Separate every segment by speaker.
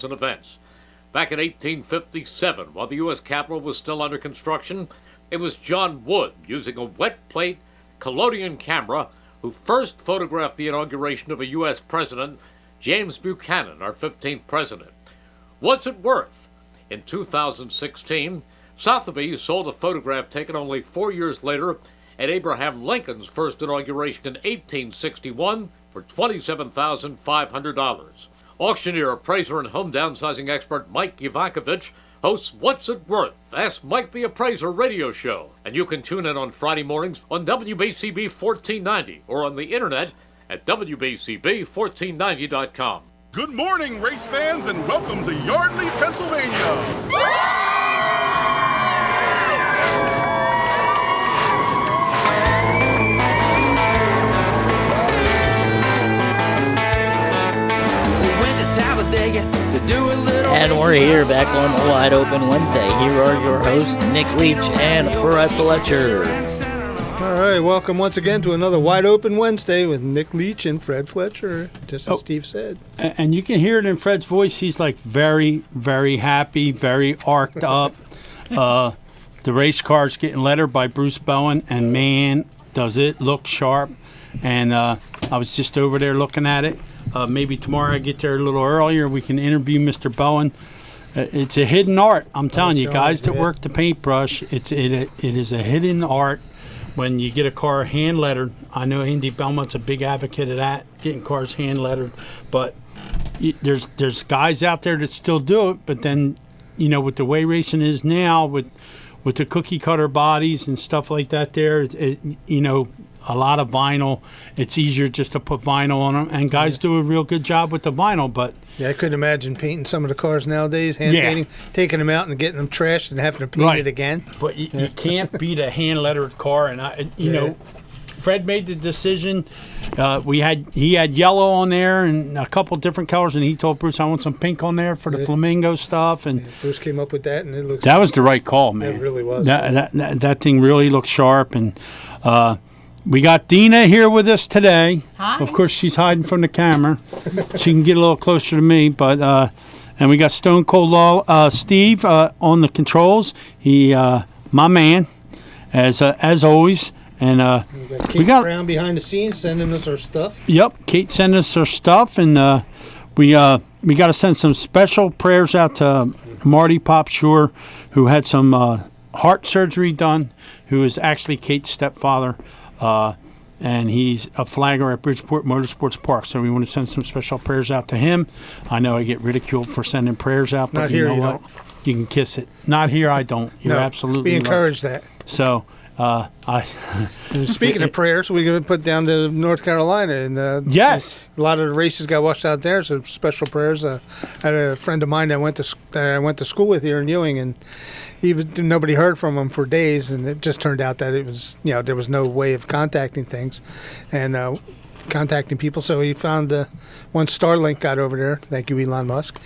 Speaker 1: events. Back in 1857, while the U.S. Capitol was still under construction, it was John Wood, using a wet plate collodion camera, who first photographed the inauguration of a U.S. president, James Buchanan, our 15th president. What's it worth? In 2016, Sotheby's sold a photograph taken only 4 years later at Abraham Lincoln's first inauguration in 1861 for $27,500. Auctioneer, appraiser, and home downsizing expert Mike Ivankovich hosts What's It Worth? Ask Mike the Appraiser radio show. And you can tune in on Friday mornings on WBCB 1490 or on the internet at WBCB1490.com.
Speaker 2: Good morning, race fans, and welcome to Yardley, Pennsylvania.
Speaker 3: And we're here back on the Wide Open Wednesday. Here are your hosts, Nick Leach and Fred Fletcher.
Speaker 4: All right, welcome once again to another Wide Open Wednesday with Nick Leach and Fred Fletcher, just as Steve said.
Speaker 5: And you can hear it in Fred's voice. He's like very, very happy, very arced up. The race car's getting lettered by Bruce Bowen, and man, does it look sharp. And I was just over there looking at it. Maybe tomorrow I get there a little earlier. We can interview Mr. Bowen. It's a hidden art. I'm telling you, guys that work the paintbrush, it is a hidden art. When you get a car hand lettered, I know Indy Belmont's a big advocate of that, getting cars hand lettered. But there's guys out there that still do it. But then, you know, with the way racing is now, with the cookie cutter bodies and stuff like that, a lot of vinyl. It's easier just to put vinyl on them, and guys do a real good job with the vinyl. But
Speaker 4: yeah, I couldn't imagine painting some of the cars nowadays, painting, taking them out and getting them trashed and having to paint it again.
Speaker 5: But you can't beat a hand lettered car, and you know, Fred made the decision. He had yellow on there and a couple different colors, and he told Bruce, "I want some pink on there for the flamingo stuff." And
Speaker 4: Bruce came up with that, and it looks.
Speaker 5: That was the right call, man.
Speaker 4: It really was.
Speaker 5: That thing really looked sharp, and. We got Dina here with us today.
Speaker 6: Hi.
Speaker 5: Of course, she's hiding from the camera. She can get a little closer to me, but and we got Stone Cold Steve on the controls. He, my man, as always. And
Speaker 4: we got Kate Brown behind the scenes sending us our stuff.
Speaker 5: Yep, Kate sending us our stuff, and we got to send some special prayers out to Marty Popshore, who had some heart surgery done, who is actually Kate's stepfather. And he's a flagger at Bridgeport Motorsports Park, so we want to send some special prayers out to him. I know I get ridiculed for sending prayers out, but you know what? You can kiss it. Not here, I don't. You're absolutely
Speaker 4: we encourage
Speaker 5: right.
Speaker 4: that.
Speaker 5: So,
Speaker 4: Speaking of prayers, we're going to put down to North Carolina, and
Speaker 5: yes,
Speaker 4: a lot of the races got washed out there. So special prayers. I had a friend of mine that I went to school with here in Ewing, and nobody heard from him for days, and it just turned out that it was there was no way of contacting things, and contacting people. So he found once Starlink got over there. Thank you, Elon Musk.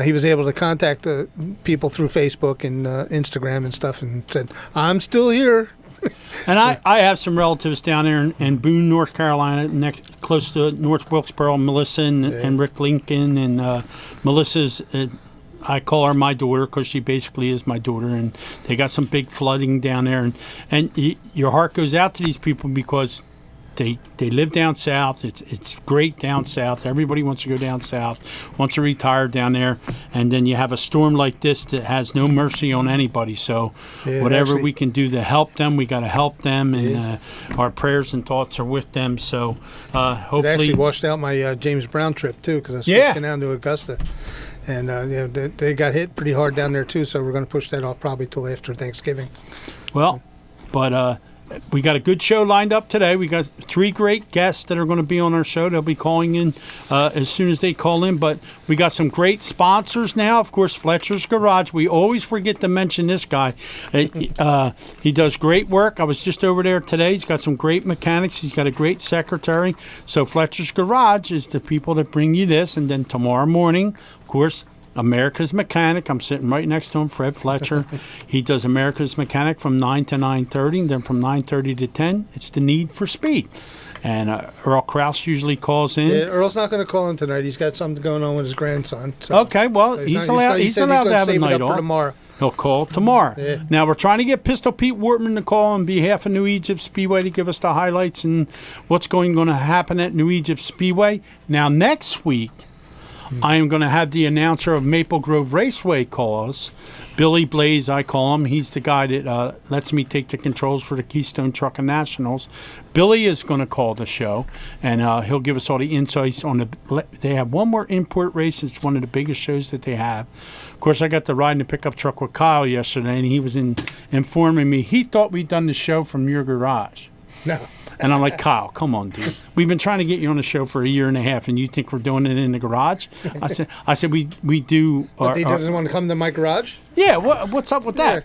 Speaker 4: He was able to contact the people through Facebook and Instagram and stuff, and said, "I'm still here."
Speaker 5: And I have some relatives down there in Boone, North Carolina, close to North Wilkesboro. Melissa and Rick Lincoln, and Melissa's. I call her my daughter because she basically is my daughter, and they got some big flooding down there, and your heart goes out to these people because they live down south. It's great down south. Everybody wants to go down south, wants to retire down there, and then you have a storm like this that has no mercy on anybody. So whatever we can do to help them, we got to help them, and our prayers and thoughts are with them. So hopefully,
Speaker 4: it actually washed out my James Brown trip too, because I was supposed to go down to Augusta. And they got hit pretty hard down there too, so we're going to push that off probably till after Thanksgiving.
Speaker 5: Well, but we got a good show lined up today. We got 3 great guests that are going to be on our show. They'll be calling in as soon as they call in. But we got some great sponsors now. Of course, Fletcher's Garage. We always forget to mention this guy. He does great work. I was just over there today. He's got some great mechanics. He's got a great secretary. So Fletcher's Garage is the people that bring you this. And then tomorrow morning, of course, America's Mechanic. I'm sitting right next to him, Fred Fletcher. He does America's Mechanic from 9 to 9:30, and then from 9:30 to 10, it's the Need for Speed. And Earl Krause usually calls in.
Speaker 4: Yeah, Earl's not going to call in tonight. He's got something going on with his grandson. So.
Speaker 5: Okay, well, he's allowed to have a night off.
Speaker 4: Tomorrow.
Speaker 5: He'll call tomorrow.
Speaker 4: Yeah.
Speaker 5: Now, we're trying to get Pistol Pete Wortman to call on behalf of New Egypt Speedway to give us the highlights and what's going to happen at New Egypt Speedway. Now, next week, I am going to have the announcer of Maple Grove Raceway call us. Billy Blaze, I call him. He's the guy that lets me take the controls for the Keystone Truckin' Nationals. Billy is going to call the show, and he'll give us all the insights on the. They have one more import race. It's one of the biggest shows that they have. Of course, I got to ride in the pickup truck with Kyle yesterday, and he was informing me he thought we'd done the show from your garage.
Speaker 4: No.
Speaker 5: And I'm like, Kyle, come on, dude. We've been trying to get you on the show for a year and a half, and you think we're doing it in the garage? I said we do.
Speaker 4: But he doesn't want to come to my garage?
Speaker 5: Yeah, what's up with that?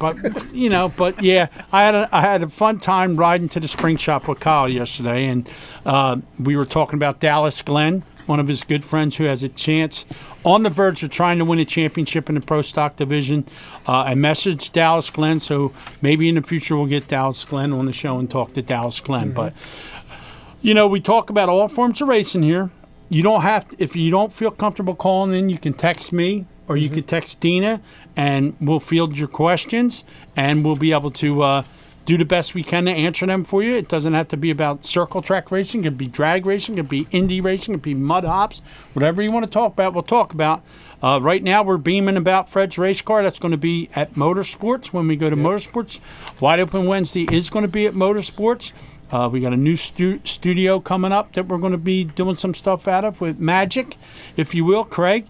Speaker 4: Yeah.
Speaker 5: But yeah, I had a fun time riding to the spring shop with Kyle yesterday, and we were talking about Dallas Glenn, one of his good friends who has a chance on the verge of trying to win a championship in the Pro Stock division. I messaged Dallas Glenn, so maybe in the future we'll get Dallas Glenn on the show and talk to Dallas Glenn. But, we talk about all forms of racing here. You don't have to, if you don't feel comfortable calling in, you can text me or you can text Dina, and we'll field your questions, and we'll be able to do the best we can to answer them for you. It doesn't have to be about circle track racing. It could be drag racing. It could be Indy racing. It could be mud hops. Whatever you want to talk about, we'll talk about. Right now, we're beaming about Fred's race car. That's going to be at Motorsports when we go to Motorsports. Wide Open Wednesday is going to be at Motorsports. We got a new studio coming up that we're going to be doing some stuff out of with Magic, if you will, Craig,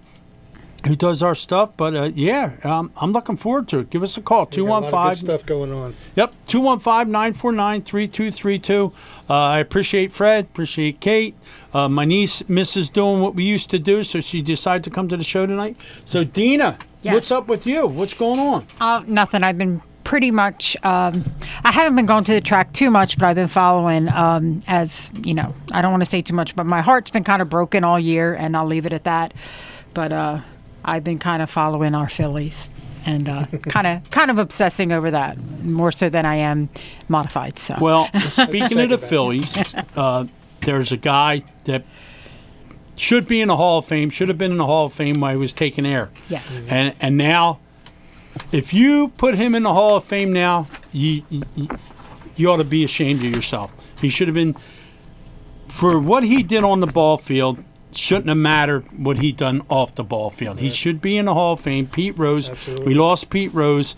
Speaker 5: who does our stuff. But I'm looking forward to it. Give us a call, 215.
Speaker 4: A lot of good stuff going on.
Speaker 5: Yep, 215-949-3232. I appreciate Fred, appreciate Kate. My niece misses doing what we used to do, so she decided to come to the show tonight. So Dina,
Speaker 6: Yes.
Speaker 5: What's up with you? What's going on?
Speaker 6: Nothing. I've been pretty much, I haven't been going to the track too much, but I've been following, as, I don't want to say too much, but my heart's been kind of broken all year, and I'll leave it at that. But I've been kind of following our fillies and kind of obsessing over that more so than I am modified. So
Speaker 5: Well, speaking of the fillies, there's a guy that should be in the Hall of Fame, should have been in the Hall of Fame while he was taking air.
Speaker 6: yes,
Speaker 5: And now, if you put him in the Hall of Fame now, you ought to be ashamed of yourself. He should have been, for what he did on the ball field, shouldn't have mattered what he done off the ball field. He should be in the Hall of Fame. Pete Rose.
Speaker 4: Absolutely.
Speaker 5: We lost Pete Rose,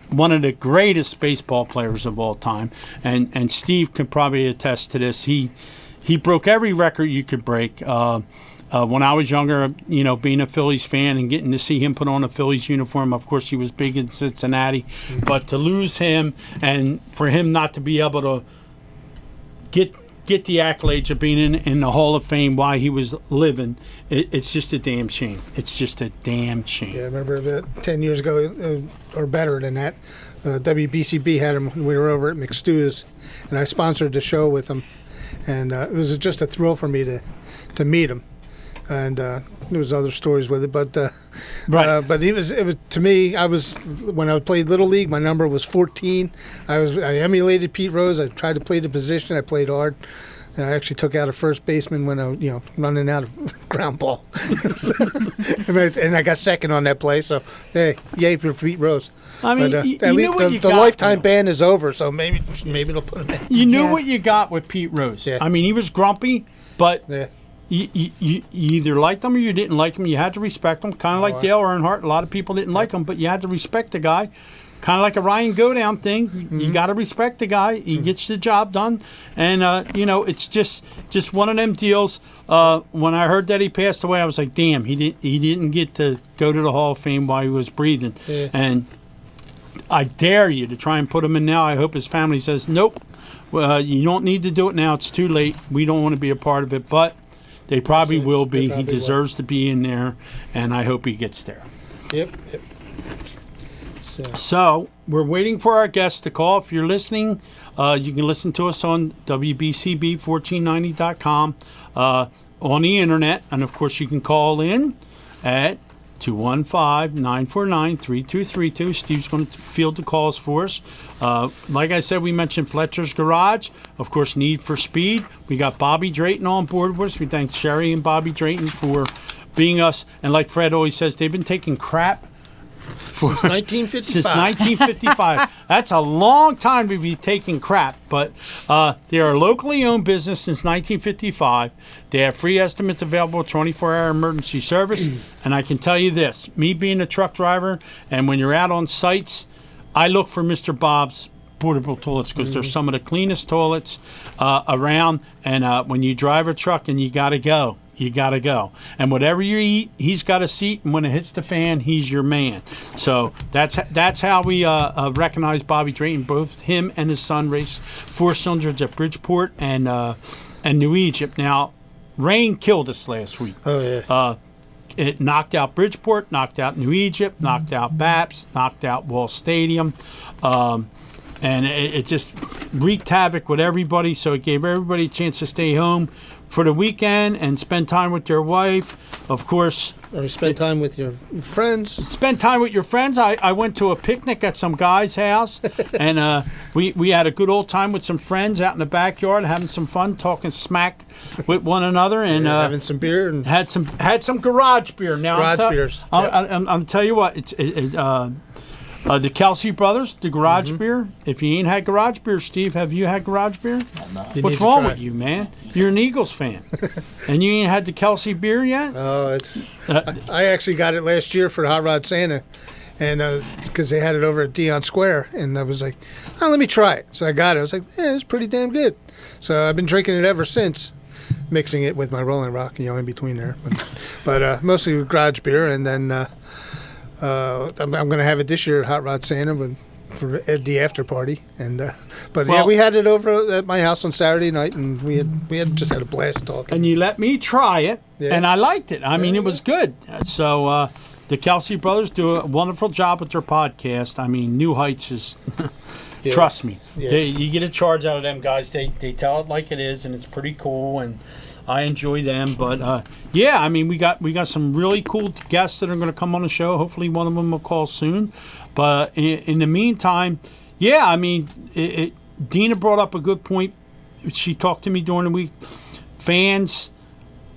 Speaker 5: one of the greatest baseball players of all time. And Steve can probably attest to this. He broke every record you could break. When I was younger, being a Phillies fan and getting to see him put on a Phillies uniform, of course he was big in Cincinnati, but to lose him and for him not to be able to get the accolades of being in the Hall of Fame while he was living, it's just a damn shame. It's just a damn shame.
Speaker 4: Yeah, I remember about 10 years ago, or better than that, WBCB had him when we were over at McStew's, and I sponsored the show with him, and it was just a thrill for me to meet him. And there was other stories with it, but
Speaker 5: Right.
Speaker 4: but it was to me. When I played Little League, my number was 14. I emulated Pete Rose. I tried to play the position. I played hard. I actually took out a first baseman when I running out of ground ball, and I got second on that play. So hey, yay for Pete Rose.
Speaker 5: I mean,
Speaker 4: but,
Speaker 5: you
Speaker 4: at
Speaker 5: knew
Speaker 4: least
Speaker 5: what you
Speaker 4: the
Speaker 5: got,
Speaker 4: lifetime
Speaker 5: though.
Speaker 4: ban is over. So maybe it'll put him in.
Speaker 5: You knew
Speaker 6: Yeah.
Speaker 5: what you got with Pete Rose.
Speaker 4: Yeah.
Speaker 5: I mean, he was grumpy, but
Speaker 4: Yeah.
Speaker 5: you either liked him or you didn't like him. You had to respect him. Kind of like Dale Earnhardt. A lot of people didn't like him, but you had to respect the guy. Kind of like a Ryan Godown thing. You got to respect the guy. He gets the job done. And, it's just one of them deals. When I heard that he passed away, I was like, damn, he didn't get to go to the Hall of Fame while he was breathing.
Speaker 4: Yeah.
Speaker 5: And I dare you to try and put him in now. I hope his family says, nope, you don't need to do it now. It's too late. We don't want to be a part of it. But they probably will be.
Speaker 4: probably
Speaker 5: He deserves to be in there, and I hope he gets there.
Speaker 4: Yep.
Speaker 5: So we're waiting for our guests to call. If you're listening, you can listen to us on WBCB1490.com on the internet. And, of course, you can call in at 215-949-3232. Steve's going to field the calls for us. Like I said, we mentioned Fletcher's Garage. Of course, Need for Speed. We got Bobby Drayton on board with us. We thank Sherry and Bobby Drayton for being us. And like Fred always says, they've been taking crap
Speaker 4: Since 1955.
Speaker 5: Since 1955. That's a long time to be taking crap, but they are a locally owned business since 1955. They have free estimates available, 24-hour emergency service. And I can tell you this, me being a truck driver, and when you're out on sites, I look for Mr. Bob's portable toilets because they're some of the cleanest toilets around. And when you drive a truck and you got to go, you got to go. And whatever you eat, he's got a seat, and when it hits the fan, he's your man. So that's how we recognize Bobby Drayton. Both him and his son race 4-cylinders at Bridgeport and New Egypt. Now, rain killed us last week.
Speaker 4: Oh, yeah.
Speaker 5: It knocked out Bridgeport, knocked out New Egypt, knocked out Baps, knocked out Wall Stadium. And it just wreaked havoc with everybody, so it gave everybody a chance to stay home for the weekend and spend time with their wife. Of course,
Speaker 4: Or spend time with your friends.
Speaker 5: spend time with your friends. I went to a picnic at some guy's house, and we had a good old time with some friends out in the backyard, having some fun, talking smack with one another, and
Speaker 4: Having some beer and
Speaker 5: had some garage beer. Now
Speaker 4: Garage beers, yep.
Speaker 5: I'm tell you what, the Kelsey brothers, the garage beer. If you ain't had garage beer, Steve, have you had garage beer?
Speaker 4: you
Speaker 5: What's
Speaker 4: need to
Speaker 5: wrong
Speaker 4: try
Speaker 5: with
Speaker 4: it.
Speaker 5: you, man? You're an Eagles fan, and you ain't had the Kelsey beer yet.
Speaker 4: Oh, it's. I actually got it last year for Hot Rod Santa, and because they had it over at Dion Square, and I was like, oh, let me try it. So I got it. I was like, yeah, it's pretty damn good. So I've been drinking it ever since, mixing it with my Rolling Rock, in between there. But mostly with garage beer, and then I'm going to have it this year at Hot Rod Santa for the after party. And yeah, we had it over at my house on Saturday night, and we had just had a blast talking.
Speaker 5: And you let me try it,
Speaker 4: Yeah.
Speaker 5: and I liked it. I mean, it was good. So the Kelsey brothers do a wonderful job with their podcast. I mean, New Heights is,
Speaker 4: Yeah.
Speaker 5: trust me,
Speaker 4: Yeah.
Speaker 5: you get a charge out of them guys. They tell it like it is, and it's pretty cool, and I enjoy them. But yeah, I mean, we got some really cool guests that are going to come on the show. Hopefully, one of them will call soon. But in the meantime, yeah, I mean, Dina brought up a good point. She talked to me during the week. Fans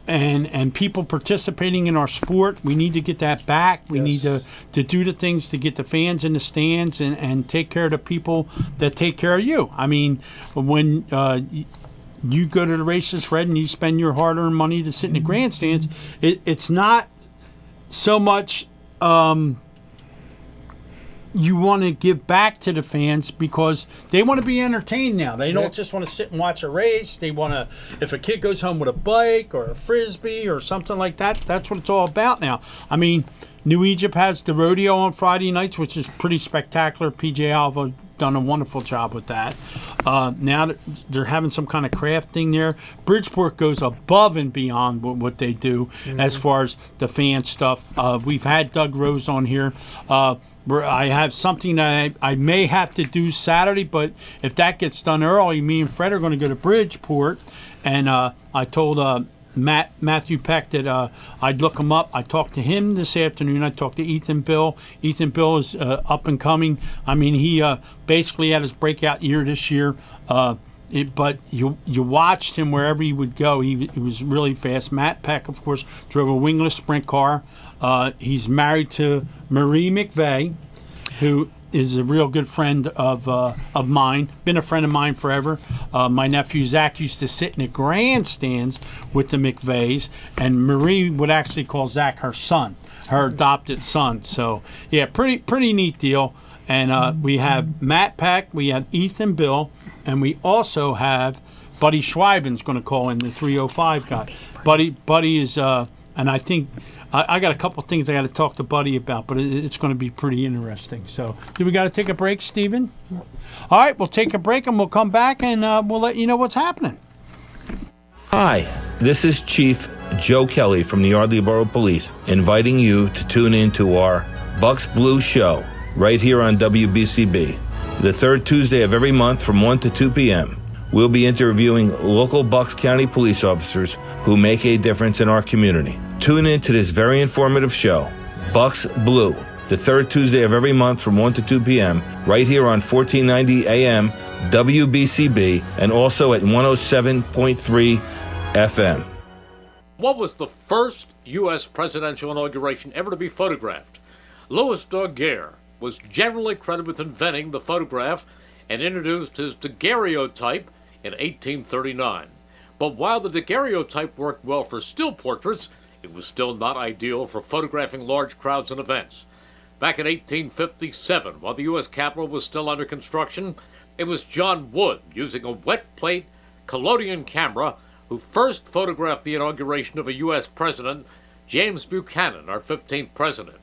Speaker 5: and people participating in our sport, we need to get that back. We need to do the things to get the fans in the stands and take care of the people that take care of you. I mean, when you go to the races, Fred, and you spend your hard-earned money to sit in the grandstands, it's not so much you want to give back to the fans because they want to be entertained now. They don't just want to sit and watch a race. They want to, if a kid goes home with a bike or a Frisbee or something like that, that's what it's all about now. I mean, New Egypt has the rodeo on Friday nights, which is pretty spectacular. PJ Alva done a wonderful job with that. Now they're having some kind of craft thing there. Bridgeport goes above and beyond what they do as far as the fan stuff. We've had Doug Rose on here. Where I have something that I may have to do Saturday, but if that gets done early, me and Fred are going to go to Bridgeport. And I told Matthew Peck that I'd look him up. I talked to him this afternoon. I talked to Ethan Bill. Ethan Bill is up and coming. I mean, he basically had his breakout year this year. But you watched him wherever he would go. He was really fast. Matt Peck, of course, drove a wingless sprint car. He's married to Marie McVeigh, who is a real good friend of mine. Been a friend of mine forever. My nephew Zach used to sit in the grandstands with the McVeighs, and Marie would actually call Zach her son, her adopted son. So yeah, pretty neat deal. And we have Matt Peck, we have Ethan Bill, and we also have Buddy Schweiben's going to call in, the 305 guy. Buddy is, and I think I got a couple things I got to talk to Buddy about, but it's going to be pretty interesting. So, do we got to take a break, Stephen? All right, we'll take a break and we'll come back and we'll let you know what's happening.
Speaker 7: Hi, this is Chief Joe Kelly from the Yardley Borough Police, inviting you to tune in to our Bucks Blue Show right here on WBCB. The third Tuesday of every month from 1 to 2 p.m. We'll be interviewing local Bucks County police officers who make a difference in our community. Tune in to this very informative show. Bucks Blue, the third Tuesday of every month from 1 to 2 p.m., right here on 1490 AM WBCB and also at 107.3 FM.
Speaker 1: What was the first U.S. presidential inauguration ever to be photographed? Louis Daguerre was generally credited with inventing the photograph and introduced his daguerreotype in 1839. But while the daguerreotype worked well for still portraits, it was still not ideal for photographing large crowds and events. Back in 1857, while the U.S. Capitol was still under construction, it was John Wood, using a wet plate collodion camera, who first photographed the inauguration of a U.S. president, James Buchanan, our 15th president.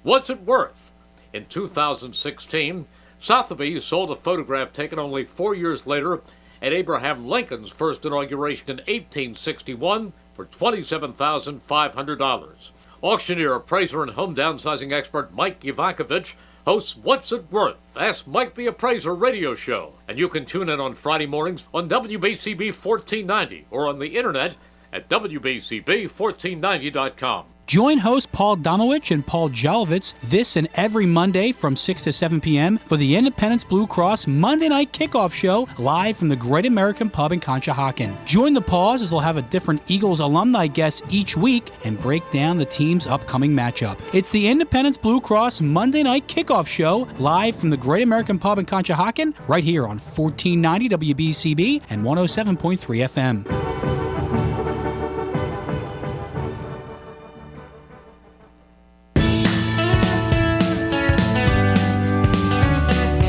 Speaker 1: What's it worth? In 2016, Sotheby's sold a photograph taken only 4 years later at Abraham Lincoln's first inauguration in 1861 for $27,500. Auctioneer, appraiser, and home downsizing expert Mike Ivankovich hosts What's It Worth? Ask Mike the Appraiser radio show. And you can tune in on Friday mornings on WBCB 1490 or on the internet at WBCB1490.com.
Speaker 8: Join hosts Paul Domowitch and Paul Jalovitz this and every Monday from 6 to 7 p.m. for the Independence Blue Cross Monday Night Kickoff Show live from the Great American Pub in Conshohocken. Join the Paws as they'll have a different Eagles alumni guest each week and break down the team's upcoming matchup. It's the Independence Blue Cross Monday Night Kickoff Show live from the Great American Pub in Conshohocken right here on 1490 WBCB and 107.3 FM.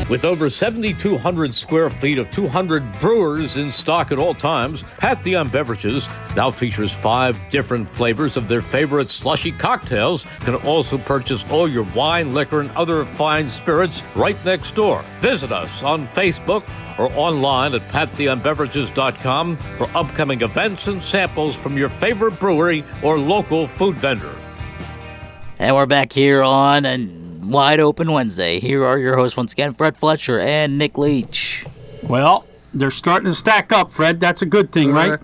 Speaker 1: With over 7,200 square feet of 200 brewers in stock at all times, Pantheon Beverages now features 5 different flavors of their favorite slushy cocktails. You can also purchase all your wine, liquor, and other fine spirits right next door. Visit us on Facebook or online at pantheonbeverages.com for upcoming events and samples from your favorite brewery or local food vendor.
Speaker 3: And we're back here on a Wide Open Wednesday. Here are your hosts once again, Fred Fletcher and Nick Leach.
Speaker 5: Well, they're starting to stack up, Fred. That's a good thing, right?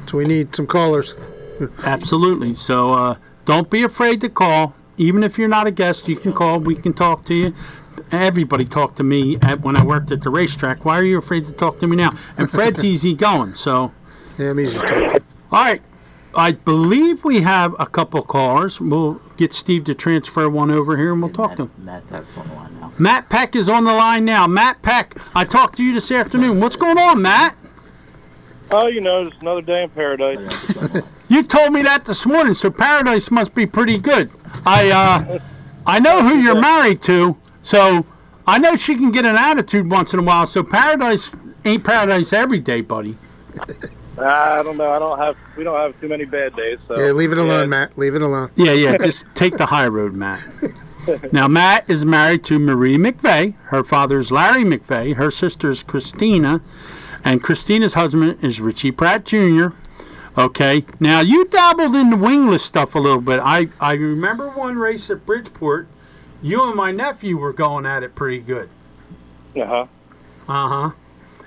Speaker 4: So we need some callers.
Speaker 5: Absolutely. So don't be afraid to call. Even if you're not a guest, you can call. We can talk to you. Everybody talked to me when I worked at the racetrack. Why are you afraid to talk to me now? And Fred's easy going, so.
Speaker 4: Yeah, I'm easy to talk.
Speaker 5: All right. I believe we have a couple callers. We'll get Steve to transfer one over here and we'll talk to him.
Speaker 3: Matt Peck's on the line now.
Speaker 5: Matt Peck is on the line now. Matt Peck, I talked to you this afternoon. What's going on, Matt?
Speaker 9: Oh, just another day in paradise.
Speaker 5: You told me that this morning, so paradise must be pretty good. I know who you're married to, so I know she can get an attitude once in a while, so paradise ain't paradise every day, buddy.
Speaker 9: I don't know. We don't have too many bad days. So.
Speaker 4: Yeah, leave it alone, Matt. Leave it alone.
Speaker 5: Yeah. Just take the high road, Matt. Now, Matt is married to Marie McVeigh. Her father's Larry McVeigh. Her sister's Christina. And Christina's husband is Richie Pratt Jr. Okay. Now, you dabbled in the wingless stuff a little bit. I remember one race at Bridgeport. You and my nephew were going at it pretty good.
Speaker 9: Uh-huh.
Speaker 5: Uh-huh.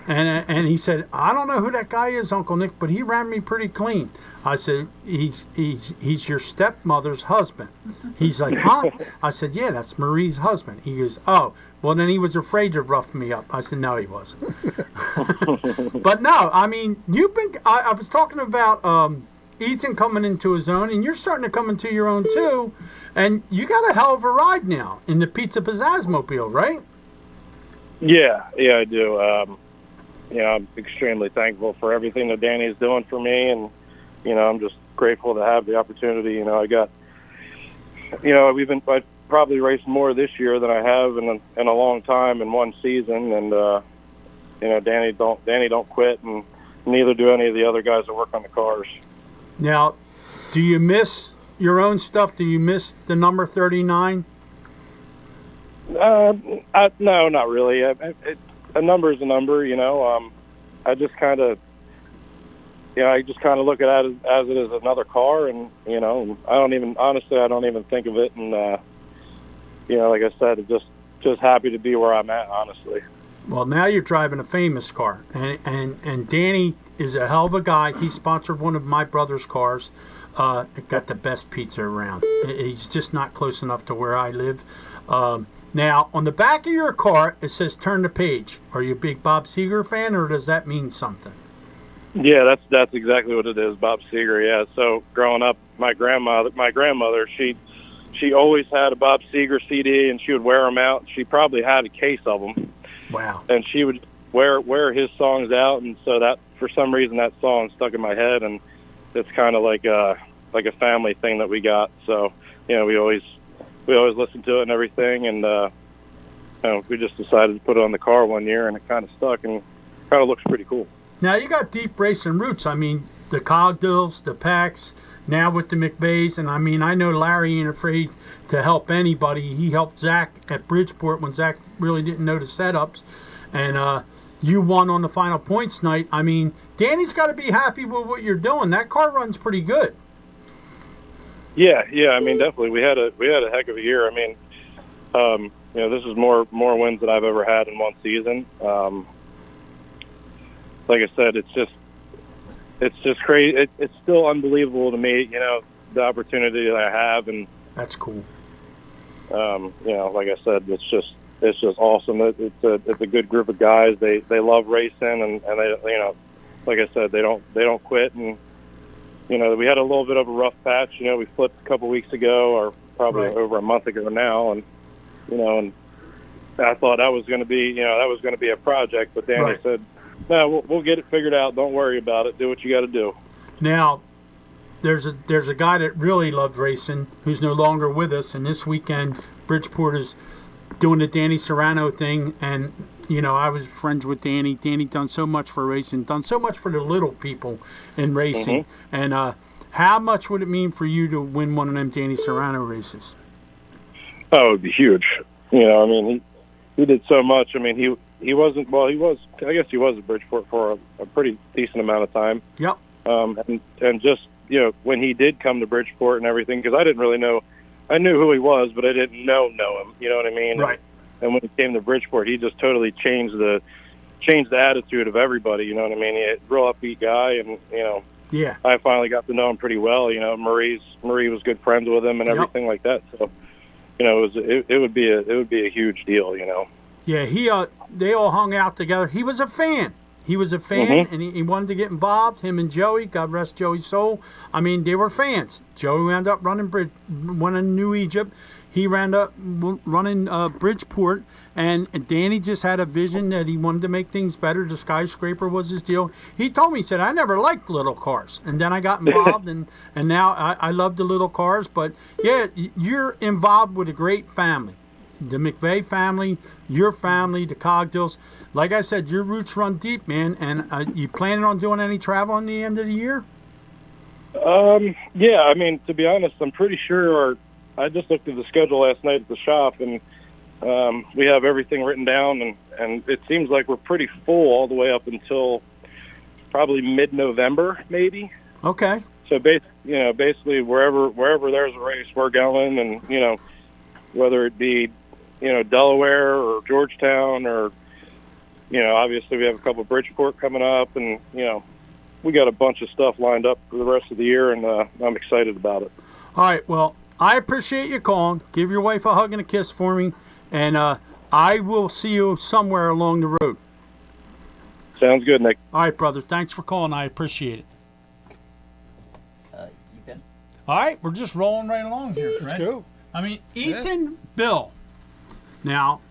Speaker 5: And he said, I don't know who that guy is, Uncle Nick, but he ran me pretty clean. I said, he's your stepmother's husband. He's like, huh? I said, yeah, that's Marie's husband. He goes, oh, well, then he was afraid to rough me up. I said, no, he wasn't. But no, I mean, I was talking about Ethan coming into his own, and you're starting to come into your own too. And you got a hell of a ride now in the Pizza Pizzazz-mobile, right?
Speaker 9: Yeah, I do. I'm extremely thankful for everything that Danny's doing for me, and I'm just grateful to have the opportunity. I probably raced more this year than I have in a long time in one season, and Danny don't quit, and neither do any of the other guys that work on the cars.
Speaker 5: Now, do you miss your own stuff? Do you miss the number 39?
Speaker 9: No, not really. A number is a number, I just kind of look at it as it is another car, and I don't even think of it, and like I said, just happy to be where I'm at, honestly.
Speaker 5: Well, now you're driving a famous car, and Danny is a hell of a guy. He sponsored one of my brother's cars. got the best pizza around. He's just not close enough to where I live. Now, on the back of your car, it says "Turn the Page." Are you a big Bob Seger fan, or does that mean something?
Speaker 9: Yeah, that's exactly what it is, Bob Seger. Yeah. So growing up, my grandmother, she always had a Bob Seger CD, and she would wear them out. She probably had a case of them.
Speaker 5: Wow.
Speaker 9: And she would wear his songs out, and so that for some reason that song stuck in my head, and it's kind of like a family thing that we got. So we always listen to it and everything, and we just decided to put it on the car one year, and it kind of stuck, and kind of looks pretty cool.
Speaker 5: Now, you got deep racing roots. I mean, the Cogdills, the Packs, now with the McVeys, and I know Larry ain't afraid to help anybody. He helped Zach at Bridgeport when Zach really didn't know the setups, and you won on the final points night. I mean, Danny's got to be happy with what you're doing. That car runs pretty good.
Speaker 9: Yeah. I mean, definitely. We had a heck of a year. I mean, this is more wins than I've ever had in one season. Like I said, it's just crazy. It's still unbelievable to me, the opportunity that I have, and
Speaker 5: that's cool.
Speaker 9: Like I said, it's just awesome. It's a good group of guys. They love racing, and they, like I said, they don't quit. And we had a little bit of a rough patch. We flipped a couple weeks ago, or probably over a month ago now, and and I thought that was going to be a project, but Danny said, "No, we'll get it figured out. Don't worry about it. Do what you got to do."
Speaker 5: Now, there's a guy that really loved racing who's no longer with us, and this weekend Bridgeport is doing the Danny Serrano thing, and I was friends with Danny. Danny done so much for racing, done so much for the little people in racing. And how much would it mean for you to win one of them Danny Serrano races?
Speaker 9: Oh, it would be huge. I mean, he did so much. I mean, he wasn't. Well, he was. I guess he was at Bridgeport for a pretty decent amount of time.
Speaker 5: Yep.
Speaker 9: And just when he did come to Bridgeport and everything, because I didn't really know. I knew who he was, but I didn't know him. You know what I mean?
Speaker 5: Right.
Speaker 9: And when he came to Bridgeport, he just totally changed the attitude of everybody. You know what I mean? He's a real upbeat guy, and
Speaker 5: yeah.
Speaker 9: I finally got to know him pretty well. Marie was good friends with him and everything like that. So, it would be a huge deal.
Speaker 5: Yeah, they all hung out together. He was a fan. And he wanted to get involved. Him and Joey, God rest Joey's soul. I mean, they were fans. Joey wound up running New Egypt. He wound up running Bridgeport. And Danny just had a vision that he wanted to make things better. The skyscraper was his deal. He told me, he said, "I never liked little cars." And then I got involved, and now I love the little cars. But, yeah, you're involved with a great family. The McVeigh family, your family, the Cogdills. Like I said, your roots run deep, man. And you planning on doing any travel in the end of the year?
Speaker 9: Yeah, I mean, to be honest, I'm pretty sure. I just looked at the schedule last night at the shop, and we have everything written down, and it seems like we're pretty full all the way up until probably mid-November, maybe.
Speaker 5: Okay.
Speaker 9: So basically, wherever there's a race, we're going, and whether it be Delaware or Georgetown or obviously we have a couple of Bridgeport coming up, and we got a bunch of stuff lined up for the rest of the year, and I'm excited about it.
Speaker 5: All right, well, I appreciate you calling. Give your wife a hug and a kiss for me, and I will see you somewhere along the road.
Speaker 9: Sounds good, Nick.
Speaker 5: All right, brother. Thanks for calling. I appreciate it.
Speaker 3: You bet.
Speaker 5: All right, we're just rolling right along here, Fred.
Speaker 4: Let's go.
Speaker 5: I mean, Ethan, Bill. Now,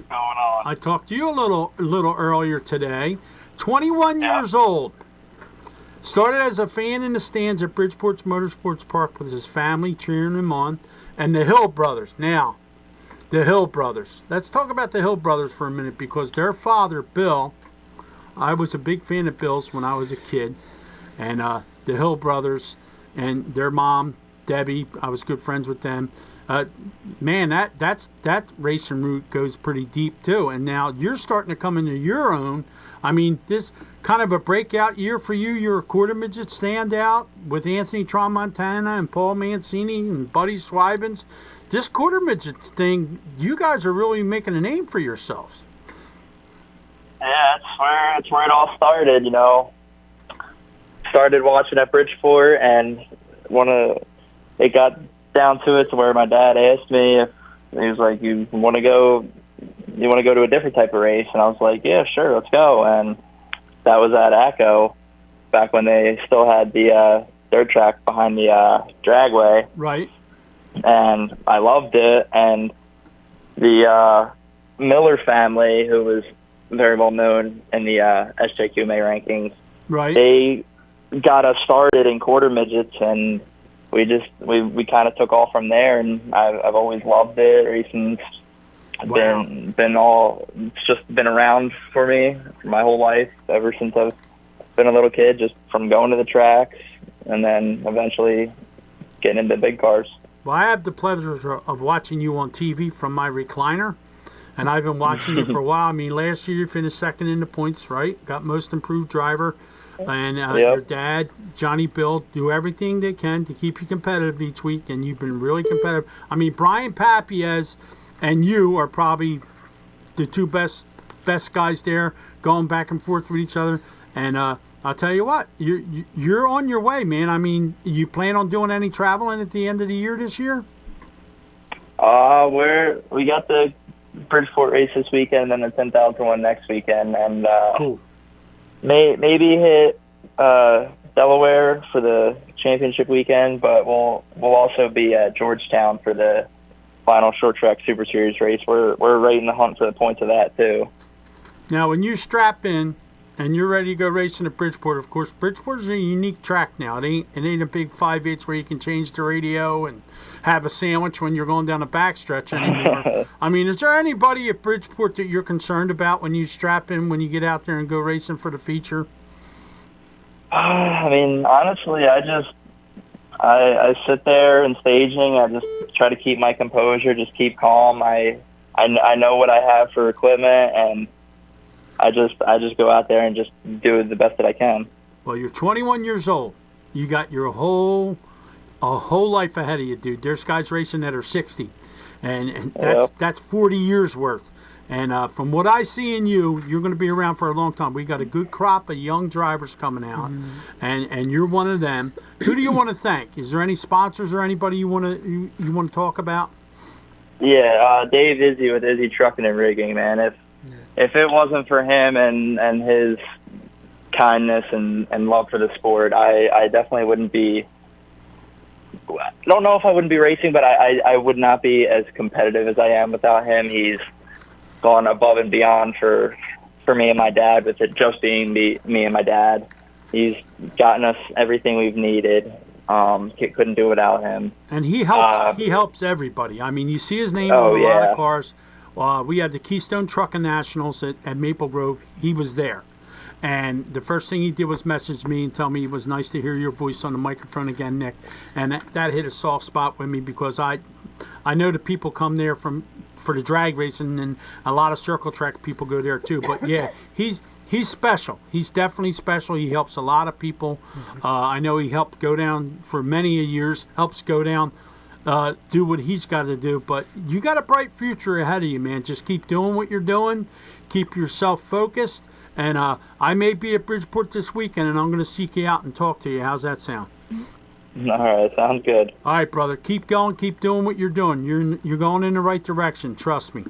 Speaker 10: Going on.
Speaker 5: I talked to you a little earlier today. 21 years old. Started as a fan in the stands at Bridgeport's Motorsports Park with his family cheering him on. And the Hill brothers. Now, the Hill brothers. Let's talk about the Hill brothers for a minute, because their father, Bill, I was a big fan of Bill's when I was a kid. And the Hill brothers and their mom, Debbie, I was good friends with them. Man, that racing route goes pretty deep too. And now you're starting to come into your own. I mean, this kind of a breakout year for you. You're a quarter midget standout with Anthony Tramontana and Paul Mancini and Buddy Swibens. This quarter midget thing, you guys are really making a name for yourselves.
Speaker 10: Yeah, that's where it all started. Started watching at Bridgeport, and it got down to it to where my dad asked me if he was like, you want to go to a different type of race? And I was like, yeah, sure, let's go. And that was at ACO back when they still had the dirt track behind the dragway.
Speaker 5: Right.
Speaker 10: And I loved it. And the Miller family, who was very well known in the SJQMA rankings,
Speaker 5: right,
Speaker 10: they got us started in quarter midgets, and we kind of took off from there. And I've always loved it. Racing's it's just been around for me for my whole life, ever since I've been a little kid, just from going to the tracks and then eventually getting into big cars.
Speaker 5: Well, I have the pleasure of watching you on TV from my recliner, and I've been watching you for a while. I mean, last year you finished second in the points, right? Got most improved driver. And your dad, Johnny Bill, do everything they can to keep you competitive each week, and you've been really competitive. I mean, Brian Papiez and you are probably the two best guys there, going back and forth with each other. And I'll tell you what, you're on your way, man. I mean, you plan on doing any traveling at the end of the year this year?
Speaker 10: We got the Bridgeport race this weekend and the 10,000 one next weekend, and
Speaker 5: cool.
Speaker 10: Maybe hit Delaware for the championship weekend, but we'll also be at Georgetown for the final short track Super Series race. We're right in the hunt for the points of that too.
Speaker 5: Now, when you strap in and you're ready to go racing at Bridgeport, of course, Bridgeport is a unique track now. It ain't a big 5/8 where you can change the radio and have a sandwich when you're going down the backstretch anymore. I mean, is there anybody at Bridgeport that you're concerned about when you strap in, when you get out there and go racing for the feature?
Speaker 10: I mean, honestly, I sit there in staging. I just try to keep my composure, just keep calm. I know what I have for equipment, and I just go out there and just do the best that I can.
Speaker 5: Well, you're 21 years old. You got your whole life ahead of you, dude. There's guys racing that are 60, and that's 40 years worth. And from what I see in you, you're going to be around for a long time. We got a good crop of young drivers coming out, and you're one of them. Who do you want to thank? Is there any sponsors or anybody you want to talk about?
Speaker 10: Yeah, Dave Izzy with Izzy Trucking and Rigging, man. If it wasn't for him and his kindness and love for the sport, I definitely wouldn't be. I don't know if I wouldn't be racing, but I would not be as competitive as I am without him. He's gone above and beyond for me and my dad, with it just being me and my dad. He's gotten us everything we've needed. Couldn't do without him.
Speaker 5: And he helps everybody. I mean, you see his name on a lot of cars. We had the Keystone Trucking Nationals at Maple Grove. He was there. And the first thing he did was message me and tell me it was nice to hear your voice on the microphone again, Nick. And that hit a soft spot with me, because I know the people come there for the drag racing, and a lot of circle track people go there too. But yeah, he's special. He's definitely special. He helps a lot of people. I know he helped go down for many years, helps go down, do what he's got to do. But you got a bright future ahead of you, man. Just keep doing what you're doing. Keep yourself focused. And I may be at Bridgeport this weekend, and I'm going to seek you out and talk to you. How's that sound?
Speaker 10: All right, sounds good.
Speaker 5: All right, brother. Keep going. Keep doing what you're doing. You're going in the right direction. Trust me.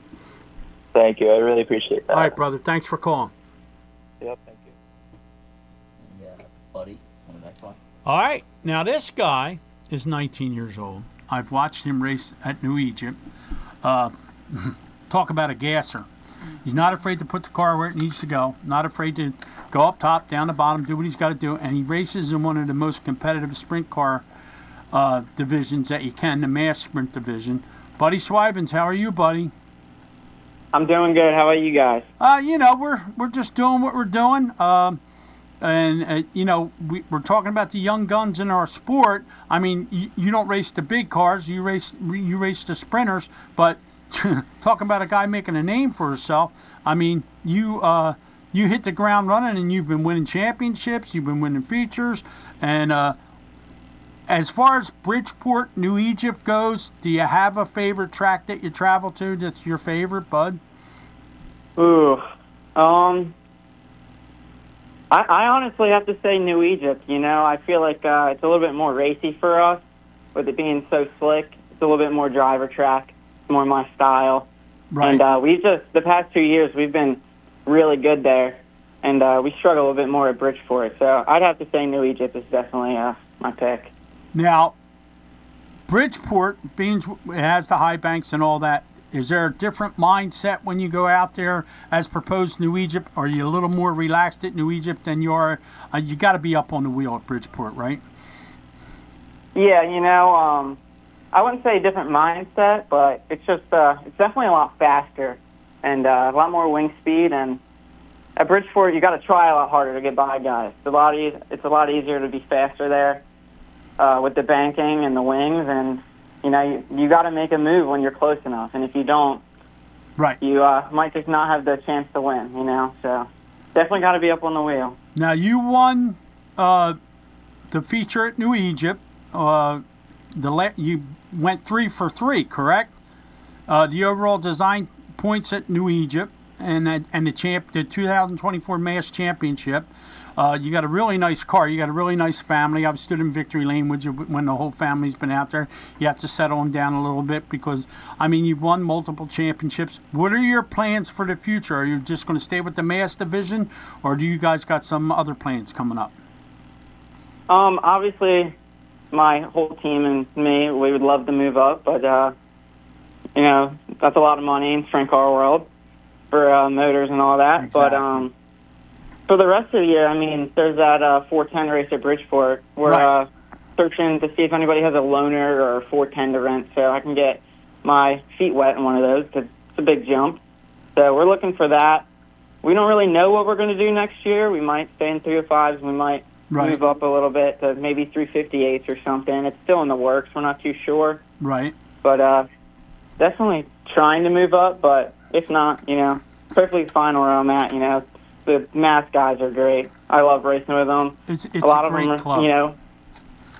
Speaker 10: Thank you. I really appreciate that.
Speaker 5: All right, brother. Thanks for calling.
Speaker 10: Yep, thank you.
Speaker 3: Yeah, buddy. On the next one.
Speaker 5: All right. Now, this guy is 19 years old. I've watched him race at New Egypt. Talk about a gasser. He's not afraid to put the car where it needs to go. Not afraid to go up top, down the bottom, do what he's got to do. And he races in one of the most competitive sprint car divisions that you can, the mass sprint division. Buddy Swibens, how are you, buddy?
Speaker 11: I'm doing good. How about you guys?
Speaker 5: We're just doing what we're doing. We're talking about the young guns in our sport. I mean, you don't race the big cars. You race the sprinters. But talking about a guy making a name for himself, I mean, you hit the ground running, and you've been winning championships. You've been winning features. And as far as Bridgeport, New Egypt goes, do you have a favorite track that you travel to that's your favorite, bud?
Speaker 11: Ooh, I honestly have to say New Egypt. You know, I feel like it's a little bit more racy for us with it being so slick. It's a little bit more driver track. It's more my style.
Speaker 5: Right.
Speaker 11: And the past 2 years, we've been really good there. And we struggle a little bit more at Bridgeport. So I'd have to say New Egypt is definitely my pick.
Speaker 5: Now, Bridgeport, being it has the high banks and all that, is there a different mindset when you go out there as proposed New Egypt? Are you a little more relaxed at New Egypt than you are? You got to be up on the wheel at Bridgeport, right?
Speaker 11: Yeah, you know, I wouldn't say a different mindset, but it's just it's definitely a lot faster and a lot more wing speed. And at Bridgeport, you got to try a lot harder to get by guys. It's a lot easier to be faster there with the banking and the wings, and you know you got to make a move when you're close enough. And if you don't,
Speaker 5: right,
Speaker 11: you might just not have the chance to win. You know, so definitely got to be up on the wheel.
Speaker 5: Now you won the feature at New Egypt. You went 3 for 3, correct? The overall design points at New Egypt and the 2024 Mass Championship. You got a really nice car. You got a really nice family. I've stood in victory lane with you when the whole family's been out there. You have to settle them down a little bit because, I mean, you've won multiple championships. What are your plans for the future? Are you just going to stay with the Mass division, or do you guys got some other plans coming up?
Speaker 11: Obviously, my whole team and me, we would love to move up, but you know, that's a lot of money in sprint car world for motors and all that.
Speaker 5: Exactly.
Speaker 11: But for the rest of the year, I mean, there's that 410 race at Bridgeport. We're searching to see if anybody has a loaner or a 410 to rent, so I can get my feet wet in one of those because it's a big jump. So we're looking for that. We don't really know what we're going to do next year. We might stay in 305s. We might move up a little bit to maybe 358s or something. It's still in the works. We're not too sure.
Speaker 5: Right.
Speaker 11: But definitely trying to move up, but if not, you know, perfectly fine where I'm at. You know, the Mass guys are great. I love racing with them.
Speaker 5: It's
Speaker 11: a lot
Speaker 5: a
Speaker 11: of
Speaker 5: great
Speaker 11: them are,
Speaker 5: club.
Speaker 11: you know,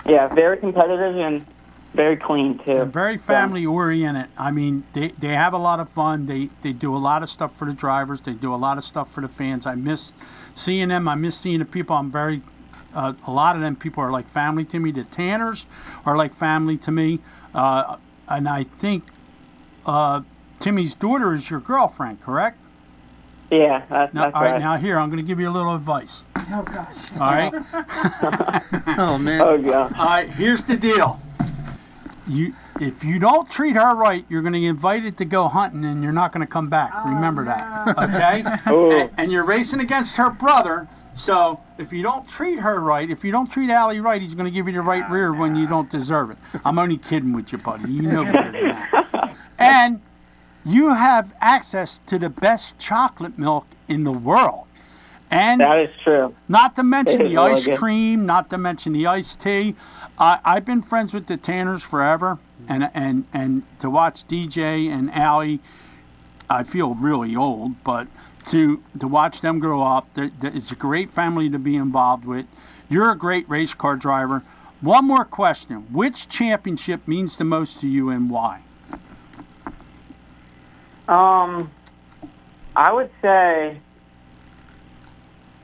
Speaker 11: yeah, very competitive and very clean too.
Speaker 5: And very family oriented. I mean, they have a lot of fun. They do a lot of stuff for the drivers. They do a lot of stuff for the fans. I miss seeing them. I miss seeing the people. I'm very a lot of them people are like family to me. The Tanners are like family to me. And I think Timmy's daughter is your girlfriend, correct?
Speaker 11: Yeah, that's
Speaker 5: all right.
Speaker 11: right.
Speaker 5: Now here, I'm going to give you a little advice.
Speaker 11: Oh gosh.
Speaker 5: All right.
Speaker 4: Oh man.
Speaker 11: Oh god.
Speaker 5: All right. Here's the deal. If you don't treat her right, you're going to get invited to go hunting, and you're not going to come back. Remember that, okay? And you're racing against her brother. So if you don't treat her right, if you don't treat Allie right, he's going to give you the right rear when you don't deserve it. I'm only kidding with you, buddy. You know better than that. And you have access to the best chocolate milk in the world. And
Speaker 11: that is true.
Speaker 5: Not to mention the
Speaker 11: really
Speaker 5: ice
Speaker 11: good.
Speaker 5: cream, not to mention the iced tea. I've been friends with the Tanners forever, and to watch DJ and Allie, I feel really old, but to watch them grow up, it's a great family to be involved with. You're a great race car driver. One more question. Which championship means the most to you and why?
Speaker 11: I would say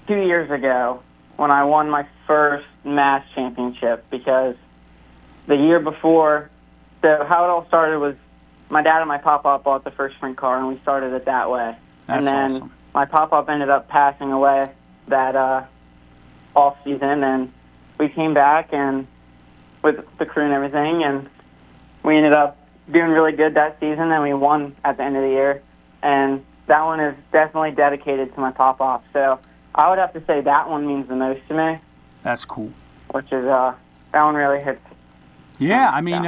Speaker 11: 2 years ago when I won my first Mass championship, because the year before, so how it all started was my dad and my pop-up bought the first sprint car, and we started it that way.
Speaker 5: That's
Speaker 11: and then
Speaker 5: awesome.
Speaker 11: My pop-up ended up passing away that off season, and we came back and with the crew and everything, and we ended up doing really good that season, and we won at the end of the year. And that one is definitely dedicated to my pop-off. So I would have to say that one means the most to me.
Speaker 5: That's cool.
Speaker 11: Which is, that one really hits.
Speaker 5: Yeah, I mean,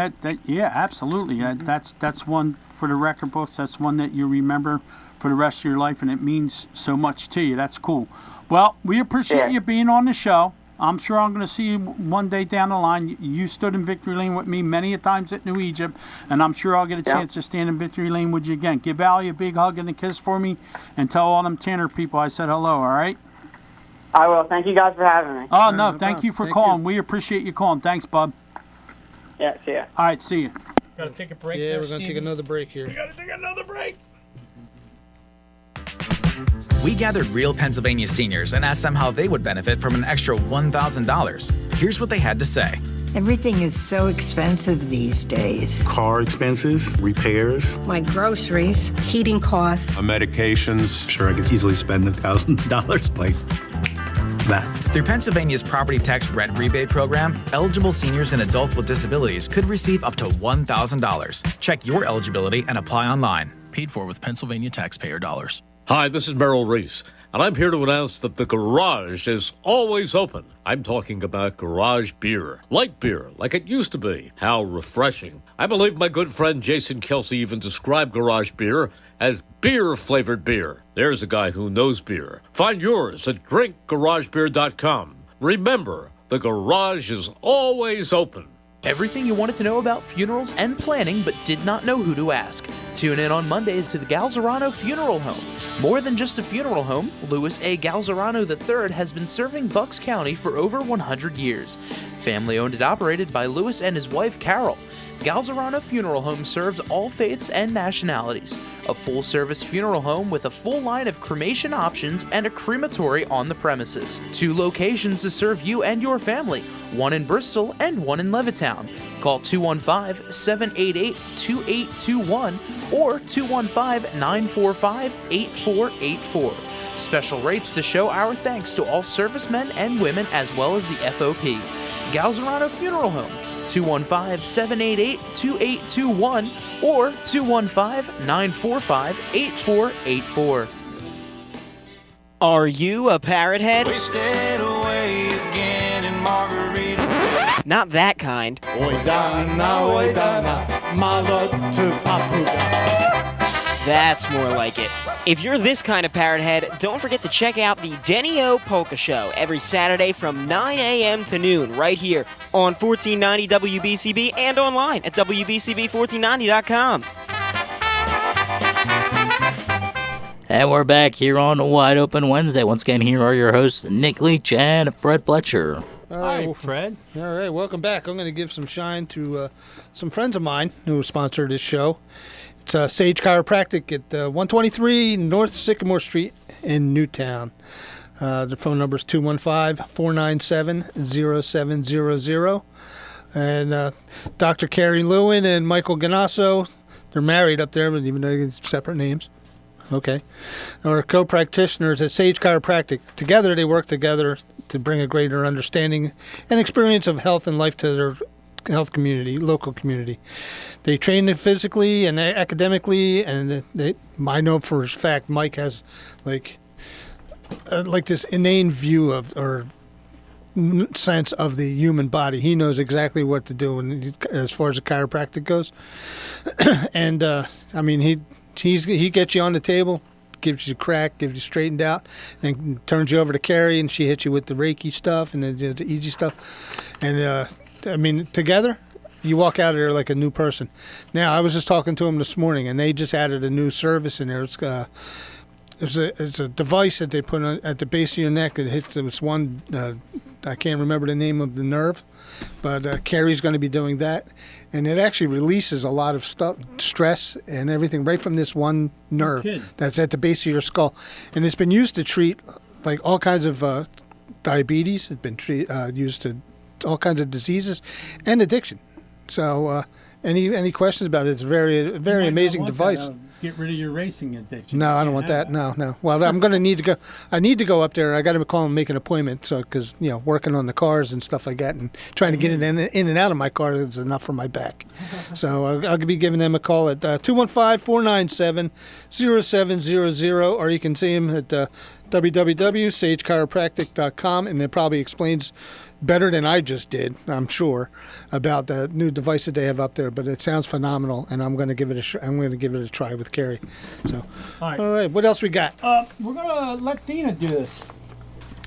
Speaker 5: yeah, absolutely. That's one for the record books. That's one that you remember for the rest of your life, and it means so much to you. That's cool. Well, we appreciate you being on the show. I'm sure I'm going to see you one day down the line. You stood in victory lane with me many a times at New Egypt, and I'm sure I'll get a chance to stand in victory lane with you again. Give Allie a big hug and a kiss for me, and tell all them Tanner people I said hello, all right?
Speaker 11: I will. Thank you guys for having me.
Speaker 5: Oh, no, thank you for calling. We appreciate you calling. Thanks, bub.
Speaker 11: Yeah, see ya.
Speaker 5: All right, see you. Got to take a break
Speaker 4: Yeah,
Speaker 5: there,
Speaker 4: we're going to take
Speaker 5: Steven.
Speaker 4: another break here.
Speaker 5: We got to take another break.
Speaker 12: We gathered real Pennsylvania seniors and asked them how they would benefit from an extra $1,000. Here's what they had to say.
Speaker 13: Everything is so expensive these days.
Speaker 14: Car expenses, repairs.
Speaker 15: My groceries, heating costs.
Speaker 14: Medications. Sure, I could easily spend $1,000 like that.
Speaker 12: Through Pennsylvania's property tax rent rebate program, eligible seniors and adults with disabilities could receive up to $1,000. Check your eligibility and apply online. Paid for with Pennsylvania taxpayer dollars.
Speaker 1: Hi, this is Merrill Reese, and I'm here to announce that the garage is always open. I'm talking about garage beer. Light beer, like it used to be. How refreshing. I believe my good friend Jason Kelsey even described garage beer as beer-flavored beer. There's a guy who knows beer. Find yours at drinkgaragebeer.com. Remember, the garage is always open.
Speaker 16: Everything you wanted to know about funerals and planning but did not know who to ask. Tune in on Mondays to the Galzerano Funeral Home. More than just a funeral home, Louis A. Galzerano III has been serving Bucks County for over 100 years. Family owned and operated by Louis and his wife Carol. Galzerano Funeral Home serves all faiths and nationalities. A full-service funeral home with a full line of cremation options and a crematory on the premises. 2 locations to serve you and your family, one in Bristol and one in Levittown. Call 215-788-2821 or 215-945-8484. Special rates to show our thanks to all servicemen and women as well as the FOP. Galzerano Funeral Home, 215-788-2821 or 215-945-8484.
Speaker 17: Are you a parrot head?
Speaker 18: Wasted away again in Margarita.
Speaker 17: Not that kind. That's more like it. If you're this kind of parrot head, don't forget to check out the Denny O Polka Show every Saturday from 9 a.m. to noon right here on 1490 WBCB and online at WBCB1490.com.
Speaker 3: And we're back here on Wide Open Wednesday. Once again, here are your hosts, Nick Leach and Fred Fletcher.
Speaker 4: All right,
Speaker 5: Hi, Fred.
Speaker 4: All right, welcome back. I'm going to give some shine to some friends of mine who sponsored this show. It's Sage Chiropractic at 123 North Sycamore Street in Newtown. The phone number is 215-497-0700. And Dr. Carrie Lewin and Michael Ganasso, they're married up there, but even though they have separate names. Okay. Our co-practitioners at Sage Chiropractic. Together, they work together to bring a greater understanding and experience of health and life to their health community, local community. They train them physically and academically, and I know for a fact Mike has like this innate view of or sense of the human body. He knows exactly what to do as far as the chiropractic goes. And I mean, he gets you on the table, gives you a crack, gives you straightened out, and turns you over to Carrie, and she hits you with the Reiki stuff and the easy stuff. And I mean, together, you walk out of there like a new person. Now, I was just talking to them this morning, and they just added a new service in there. It's a device that they put on, at the base of your neck. It hits this one. I can't remember the name of the nerve, but Carrie's going to be doing that, and it actually releases a lot of stress and everything right from this one nerve that's at the base of your skull, and it's been used to treat like all kinds of diabetes. It's been used to all kinds of diseases and addiction. So any questions about it? It's a very amazing device.
Speaker 5: Get rid of your racing addiction.
Speaker 4: No, I don't want that. No. Well, I'm going to need to go. I need to go up there. I got to call and make an appointment. So, because working on the cars and stuff like that, and trying to get it in and out of my car is enough for my back. So I'll be giving them a call at 215-497-0700, or you can see them at www.sagechiropractic.com, and it probably explains better than I just did, I'm sure, about the new device that they have up there. But it sounds phenomenal, and I'm going to give it a try with Carrie. So, all right. What else we got?
Speaker 5: We're gonna let Dina do this.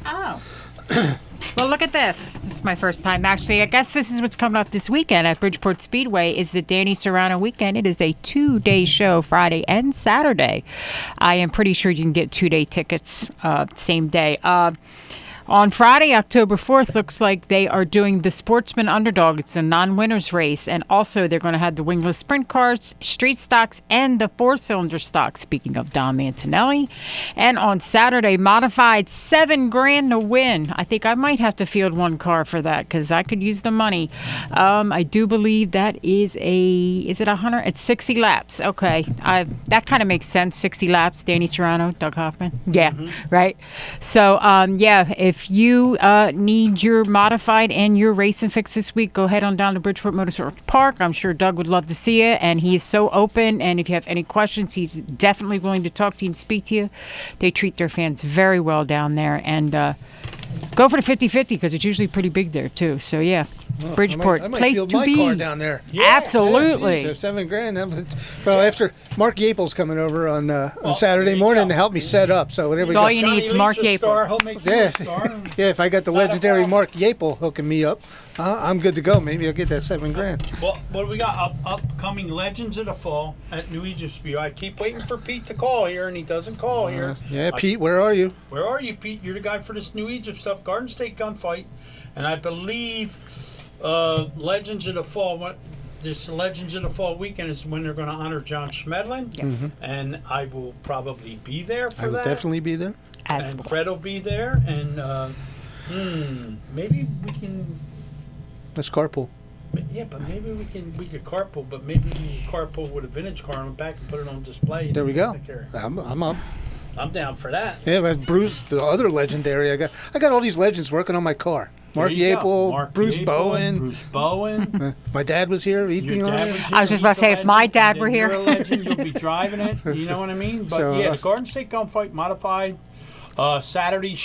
Speaker 6: Oh. Well, look at this. This is my first time. Actually, I guess this is what's coming up this weekend at Bridgeport Speedway is the Danny Serrano weekend. It is a 2-day show, Friday and Saturday. I am pretty sure you can get 2-day tickets same day. On Friday, October 4th, looks like they are doing the Sportsman Underdog. It's the non-winners race. And also, they're going to have the wingless sprint cars, street stocks, and the four-cylinder stocks, speaking of Dom Antonelli. And on Saturday, modified $7,000 to win. I think I might have to field one car for that because I could use the money. I do believe that is it 100? It's 60 laps. Okay. That kind of makes sense. 60 laps. Danny Serrano, Doug Hoffman. Yeah, right. So, if you need your modified and your racing fix this week, go ahead on down to Bridgeport Motorsports Park. I'm sure Doug would love to see you, and he's so open. And if you have any questions, he's definitely willing to talk to you and speak to you. They treat their fans very well down there, and go for the 50-50 because it's usually pretty big there too. So yeah. Bridgeport,
Speaker 4: I might
Speaker 6: place
Speaker 4: field
Speaker 6: to
Speaker 4: my
Speaker 6: be.
Speaker 4: car down there.
Speaker 6: Absolutely.
Speaker 4: Yeah, so $7,000. Well, after Mark Yapel's coming over on Saturday morning to help me set up, so whatever.
Speaker 6: That's all you need is Mark Yapel.
Speaker 4: Yeah, if I got the legendary Mark Yapel hooking me up, I'm good to go. Maybe I'll get that $7,000.
Speaker 5: Well, what do we got? Upcoming Legends of the Fall at New Egypt Speedway. I keep waiting for Pete to call here, and he doesn't call here.
Speaker 4: Yeah, Pete, where are you?
Speaker 5: Where are you, Pete? You're the guy for this New Egypt stuff, Garden State Gunfight, and I believe. Legends of the Fall. This Legends of the Fall weekend is when they're going to honor John Schmedlin.
Speaker 6: Yes.
Speaker 5: And I will probably be there for that.
Speaker 4: I will definitely be there.
Speaker 5: And Fred will be there. And maybe we can.
Speaker 4: Let's carpool.
Speaker 5: Yeah, but maybe we could carpool. But maybe we can carpool with a vintage car on the back and put it on display.
Speaker 4: There we go. I'm up.
Speaker 5: I'm down for that.
Speaker 4: Yeah, but Bruce, the other legendary, I got all these legends working on my car. Mark Yapel, Bruce Bowen. My dad was here. He'd be on it.
Speaker 6: I was just about to say, if my dad were here.
Speaker 5: You're a legend. You'll be driving it. You know what I mean? But the Garden State Gunfight Modified Friday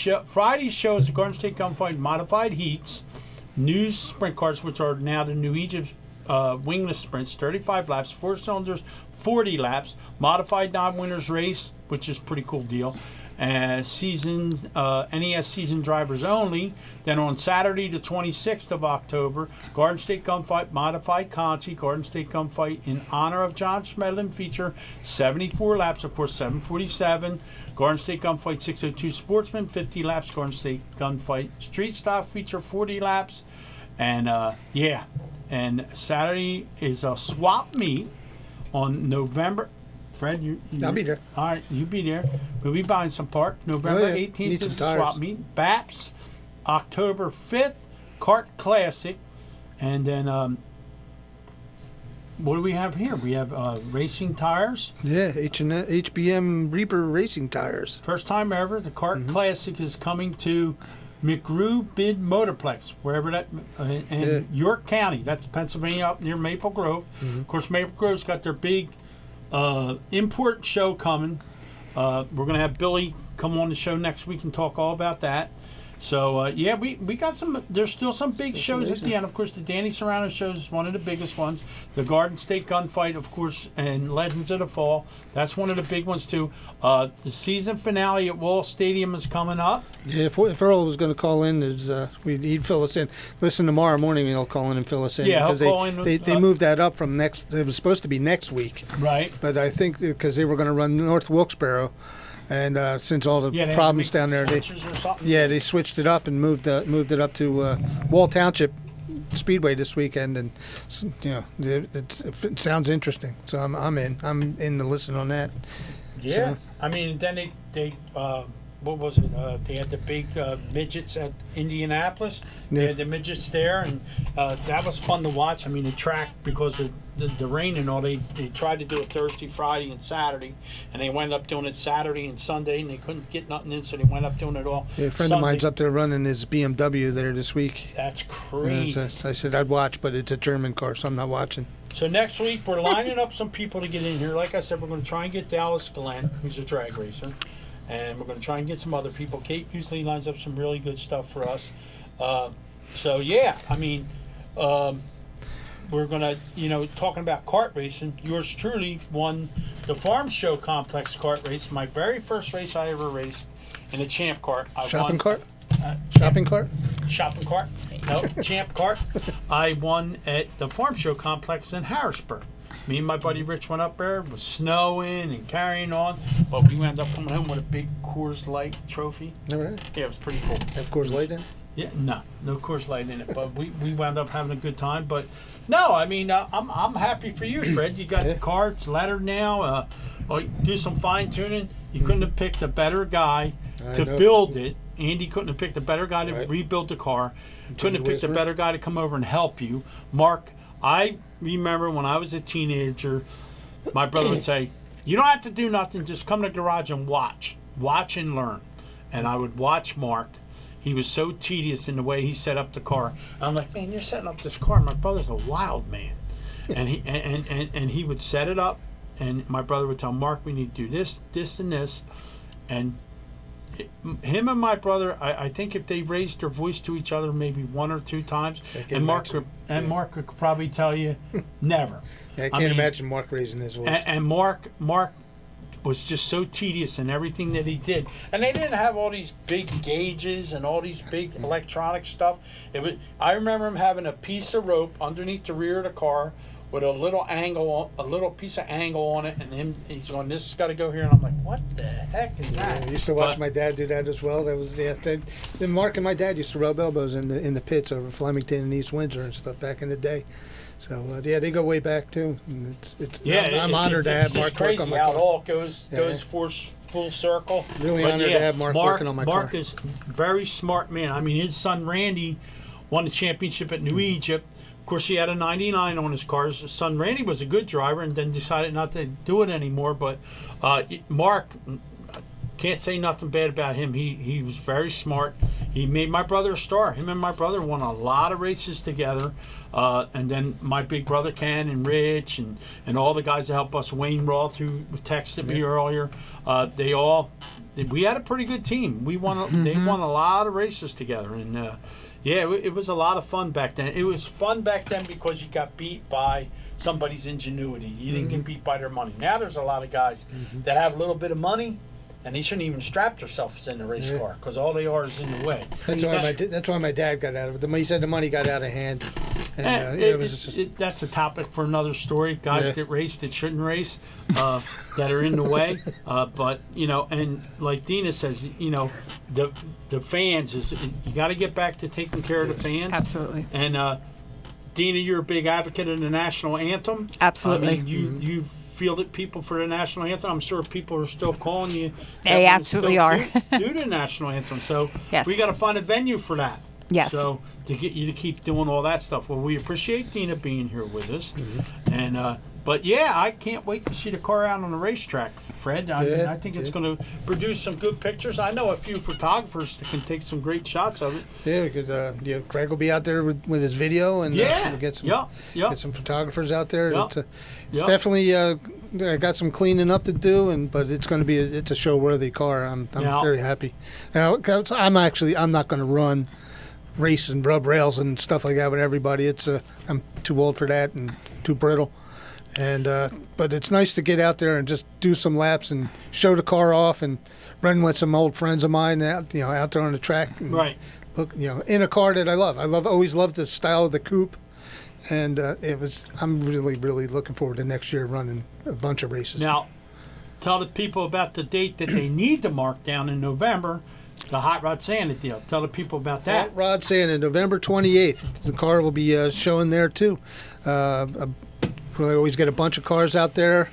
Speaker 5: show is the Garden State Gunfight Modified Heats. News sprint cars, which are now the New Egypt wingless sprints, 35 laps, 4 cylinders, 40 laps. Modified non-winners race, which is a pretty cool deal. NES season drivers only. Then on Saturday, the 26th of October, Garden State Gunfight Modified Conti, Garden State Gunfight in honor of John Schmedlin feature 74 laps, of course 747. Garden State Gunfight 602 Sportsman 50 laps. Garden State Gunfight Street Stock feature 40 laps. And and Saturday is a swap meet on November. Fred,
Speaker 4: I'll be there.
Speaker 5: All right, you be there. We'll be buying some parts. November 18th is the swap meet. BAPS, October 5th, Kart Classic. And then, what do we have here? We have racing tires.
Speaker 4: Yeah, HBM Reaper racing tires.
Speaker 5: First time ever, the Kart Classic is coming to McGrew Bid Motorplex, wherever that, in York County. That's Pennsylvania, up near Maple Grove. Of course, Maple Grove's got their big import show coming. We're going to have Billy come on the show next week and talk all about that. So, we got some, there's still some big shows at the end. Of course, the Danny Serrano show is one of the biggest ones. The Garden State Gunfight, of course, and Legends of the Fall. That's one of the big ones, too. The season finale at Wall Stadium is coming up.
Speaker 4: Yeah, if Earl was going to call in, he'd fill us in. Listen, tomorrow morning he'll call in and fill us in.
Speaker 5: Yeah,
Speaker 4: because they moved that up from next, it was supposed to be next week.
Speaker 5: Right.
Speaker 4: But I think because they were going to run North Wilkesboro. And since all the problems down there, they switched it up and moved it up to Wall Township Speedway this weekend, and it sounds interesting. So I'm in to listen on that.
Speaker 5: Yeah,
Speaker 4: so.
Speaker 5: I mean, then they what was it? They had the big midgets at Indianapolis. They had the midgets there, and that was fun to watch. I mean, the track, because of the rain and all, they tried to do it Thursday, Friday, and Saturday, and they wound up doing it Saturday and Sunday, and they couldn't get nothing in, so they wound up doing it all.
Speaker 4: Yeah, a friend of mine's up there running his BMW there this week.
Speaker 5: That's crazy.
Speaker 4: I said I'd watch, but it's a German car, so I'm not watching.
Speaker 5: So next week, we're lining up some people to get in here. Like I said, we're going to try and get Dallas Glenn, who's a drag racer. And we're going to try and get some other people. Kate usually lines up some really good stuff for us. I mean, we're going to, talking about kart racing, yours truly won the Farm Show Complex kart race, my very first race I ever raced in a champ kart.
Speaker 4: Shopping cart? Shopping cart?
Speaker 5: Shopping cart. No, champ kart. I won at the Farm Show Complex in Harrisburg. Me and my buddy Rich went up there. It was snowing and carrying on, but we wound up coming home with a big Coors Light trophy.
Speaker 4: All right.
Speaker 5: Yeah, it was pretty cool.
Speaker 4: Have Coors Light in?
Speaker 5: Yeah, no Coors Light in it, but we wound up having a good time. But no, I mean, I'm happy for you, Fred. You got the car; it's lettered now. Do some fine tuning. You couldn't have picked a better guy to build it. Andy couldn't have picked a better guy to rebuild the car. Couldn't have picked a better guy to come over and help you. Mark, I remember when I was a teenager, my brother would say, "You don't have to do nothing. Just come to the garage and watch and learn." And I would watch Mark. He was so tedious in the way he set up the car. And I'm like, "Man, you're setting up this car. My brother's a wild man." And he and he would set it up, and my brother would tell Mark, "We need to do this, this, and this." And him and my brother, I think if they raised their voice to each other maybe 1 or 2 times, and Mark could probably tell you never.
Speaker 4: Yeah, I can't imagine Mark raising his voice.
Speaker 5: And Mark was just so tedious in everything that he did. And they didn't have all these big gauges and all these big electronic stuff. I remember him having a piece of rope underneath the rear of the car with a little piece of angle on it, and he's going, "This has got to go here," and I'm like, "What the heck is that?"
Speaker 4: I used to watch my dad do that as well. That was then Mark and my dad used to rub elbows in the pits over Flemington and East Windsor and stuff back in the day. So they go way back too. And I'm honored to have Mark work on my car.
Speaker 5: How it all goes full circle.
Speaker 4: Really honored to have Mark working on my car.
Speaker 5: Mark is a very smart man. I mean, his son Randy won the championship at New Egypt. Of course, he had a 99 on his car. His son Randy was a good driver and then decided not to do it anymore. But Mark, can't say nothing bad about him. He was very smart. He made my brother a star. Him and my brother won a lot of races together. And then my big brother Ken and Rich and all the guys that helped us, Wayne Roth, who texted me earlier, we had a pretty good team. They won a lot of races together, and it was a lot of fun back then. It was fun back then because you got beat by somebody's ingenuity. You didn't get beat by their money. Now there's a lot of guys that have a little bit of money, and they shouldn't even strap themselves in the race car because all they are is in the way.
Speaker 4: That's why my dad got out of it. He said the money got out of hand. And,
Speaker 5: that's a topic for another story. Guys that race that shouldn't race, that are in the way. But and like Dina says, the fans you got to get back to taking care of the fans.
Speaker 6: Absolutely.
Speaker 5: And Dina, you're a big advocate of the national anthem.
Speaker 6: Absolutely.
Speaker 5: I mean, you fielded people for the national anthem. I'm sure people are still calling you.
Speaker 6: They absolutely are.
Speaker 5: do the national anthem. So we got to find a venue for that.
Speaker 6: Yes.
Speaker 5: So to get you to keep doing all that stuff. Well, we appreciate Dina being here with us. And but I can't wait to see the car out on the racetrack, Fred. I think it's going to produce some good pictures. I know a few photographers that can take some great shots of it.
Speaker 4: Yeah, because Craig will be out there with his video, and we'll get some photographers out there. It's definitely I got some cleaning up to do, but it's going to be it's a show-worthy car. I'm very happy. Now, I'm not going to run race and rub rails and stuff like that with everybody. I'm too old for that and too brittle. And but it's nice to get out there and just do some laps and show the car off and run with some old friends of mine out there on the track. And look, in a car that I love. Always loved the style of the coupe, and I'm really, really looking forward to next year running a bunch of races.
Speaker 5: Now, tell the people about the date that they need to mark down in November. The Hot Rod Santa deal. Tell the people about that.
Speaker 4: Hot Rod Santa, November 28th. The car will be showing there too. We'll always get a bunch of cars out there,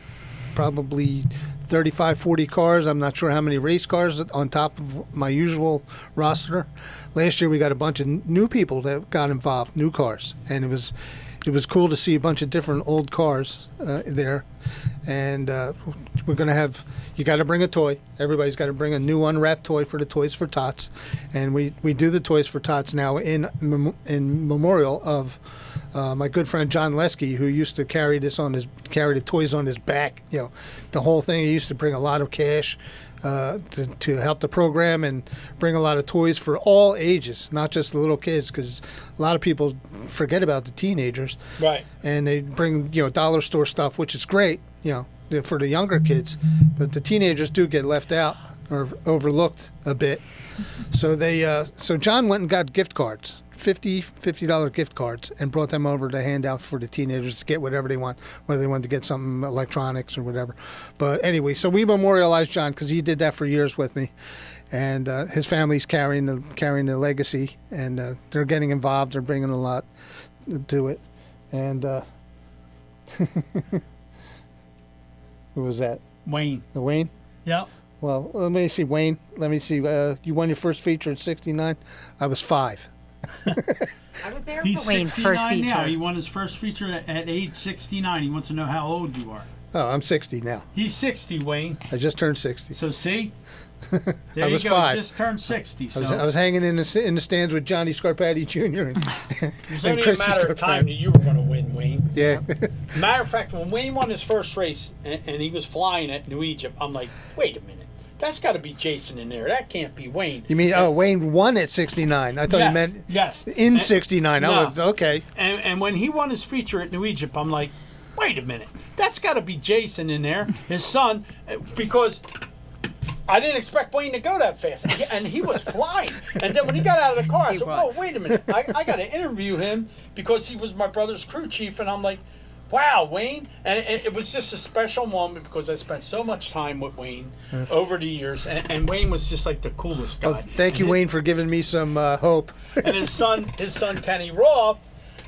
Speaker 4: probably 35, 40 cars. I'm not sure how many race cars on top of my usual roster. Last year we got a bunch of new people that got involved, new cars, and it was cool to see a bunch of different old cars there. And we're going to have, you got to bring a toy. Everybody's got to bring a new unwrapped toy for the Toys for Tots. And we do the Toys for Tots now in memorial of my good friend John Lesky, who used to carry the toys on his back. The whole thing. He used to bring a lot of cash to help the program and bring a lot of toys for all ages, not just the little kids, because a lot of people forget about the teenagers.
Speaker 5: Right.
Speaker 4: And they bring dollar store stuff, which is great, for the younger kids, but the teenagers do get left out or overlooked a bit. So so John went and got gift cards $50 gift cards and brought them over to hand out for the teenagers to get whatever they want, whether they wanted to get something electronics or whatever. But anyway, so we memorialized John because he did that for years with me, and his family's carrying the legacy, and they're getting involved. They're bringing a lot to it, and who was that?
Speaker 5: Wayne.
Speaker 4: Wayne?
Speaker 5: Yep.
Speaker 4: Well, let me see, Wayne. Let me see. You won your first feature at 69. I was 5.
Speaker 6: I was there
Speaker 5: He's
Speaker 6: for Wayne's
Speaker 5: 69
Speaker 6: first feature.
Speaker 5: now. He won his first feature at age 69. He wants to know how old you are.
Speaker 4: Oh, I'm 60 now.
Speaker 5: He's 60, Wayne.
Speaker 4: I just turned 60.
Speaker 5: So see?
Speaker 4: I
Speaker 5: There
Speaker 4: was
Speaker 5: you go.
Speaker 4: 5.
Speaker 5: Just turned 60. So
Speaker 4: I was hanging in the stands with Johnny Scarpati Jr.
Speaker 5: it was
Speaker 4: and
Speaker 5: only
Speaker 4: Chrissy
Speaker 5: a matter of
Speaker 4: Scarpati.
Speaker 5: time that you were going to win, Wayne.
Speaker 4: Yeah.
Speaker 5: Matter of fact, when Wayne won his first race and he was flying at New Egypt, I'm like, wait a minute. That's got to be Jason in there. That can't be Wayne.
Speaker 4: You mean, Wayne won at 69. I thought
Speaker 5: Yes,
Speaker 4: you meant
Speaker 5: yes.
Speaker 4: in 69.
Speaker 5: No.
Speaker 4: I was, okay.
Speaker 5: And when he won his feature at New Egypt, I'm like, wait a minute. That's got to be Jason in there, his son, because I didn't expect Wayne to go that fast. And he was flying. And then when he got out of the car, I said, whoa, wait a minute. I got to interview him because he was my brother's crew chief. And I'm like, wow, Wayne. And it was just a special moment because I spent so much time with Wayne over the years. And Wayne was just like the coolest guy.
Speaker 4: Well, thank you, Wayne, for giving me some hope.
Speaker 5: And his son Kenny Roth,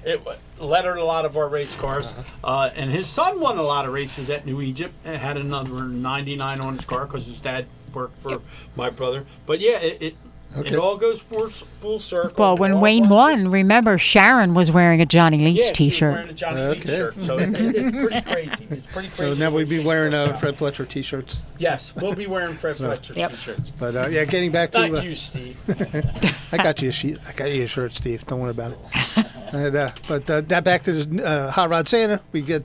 Speaker 5: it lettered a lot of our race cars. And his son won a lot of races at New Egypt and had another 99 on his car because his dad worked for my brother. But yeah, it all goes full circle.
Speaker 6: Well, when Wayne won, remember Sharon was wearing a Johnny Leach
Speaker 5: yeah, she was
Speaker 6: T-shirt.
Speaker 5: wearing a Johnny Leach shirt. So it's pretty crazy. It's pretty crazy.
Speaker 4: So now we'd be wearing Fred Fletcher T-shirts.
Speaker 5: Yes, we'll be wearing Fred Fletcher T-shirts.
Speaker 4: But yeah, getting back to
Speaker 5: Not you, Steve.
Speaker 4: I got you a sheet. I got you a shirt, Steve. Don't worry about it. And, but that back to the Hot Rod Santa. We get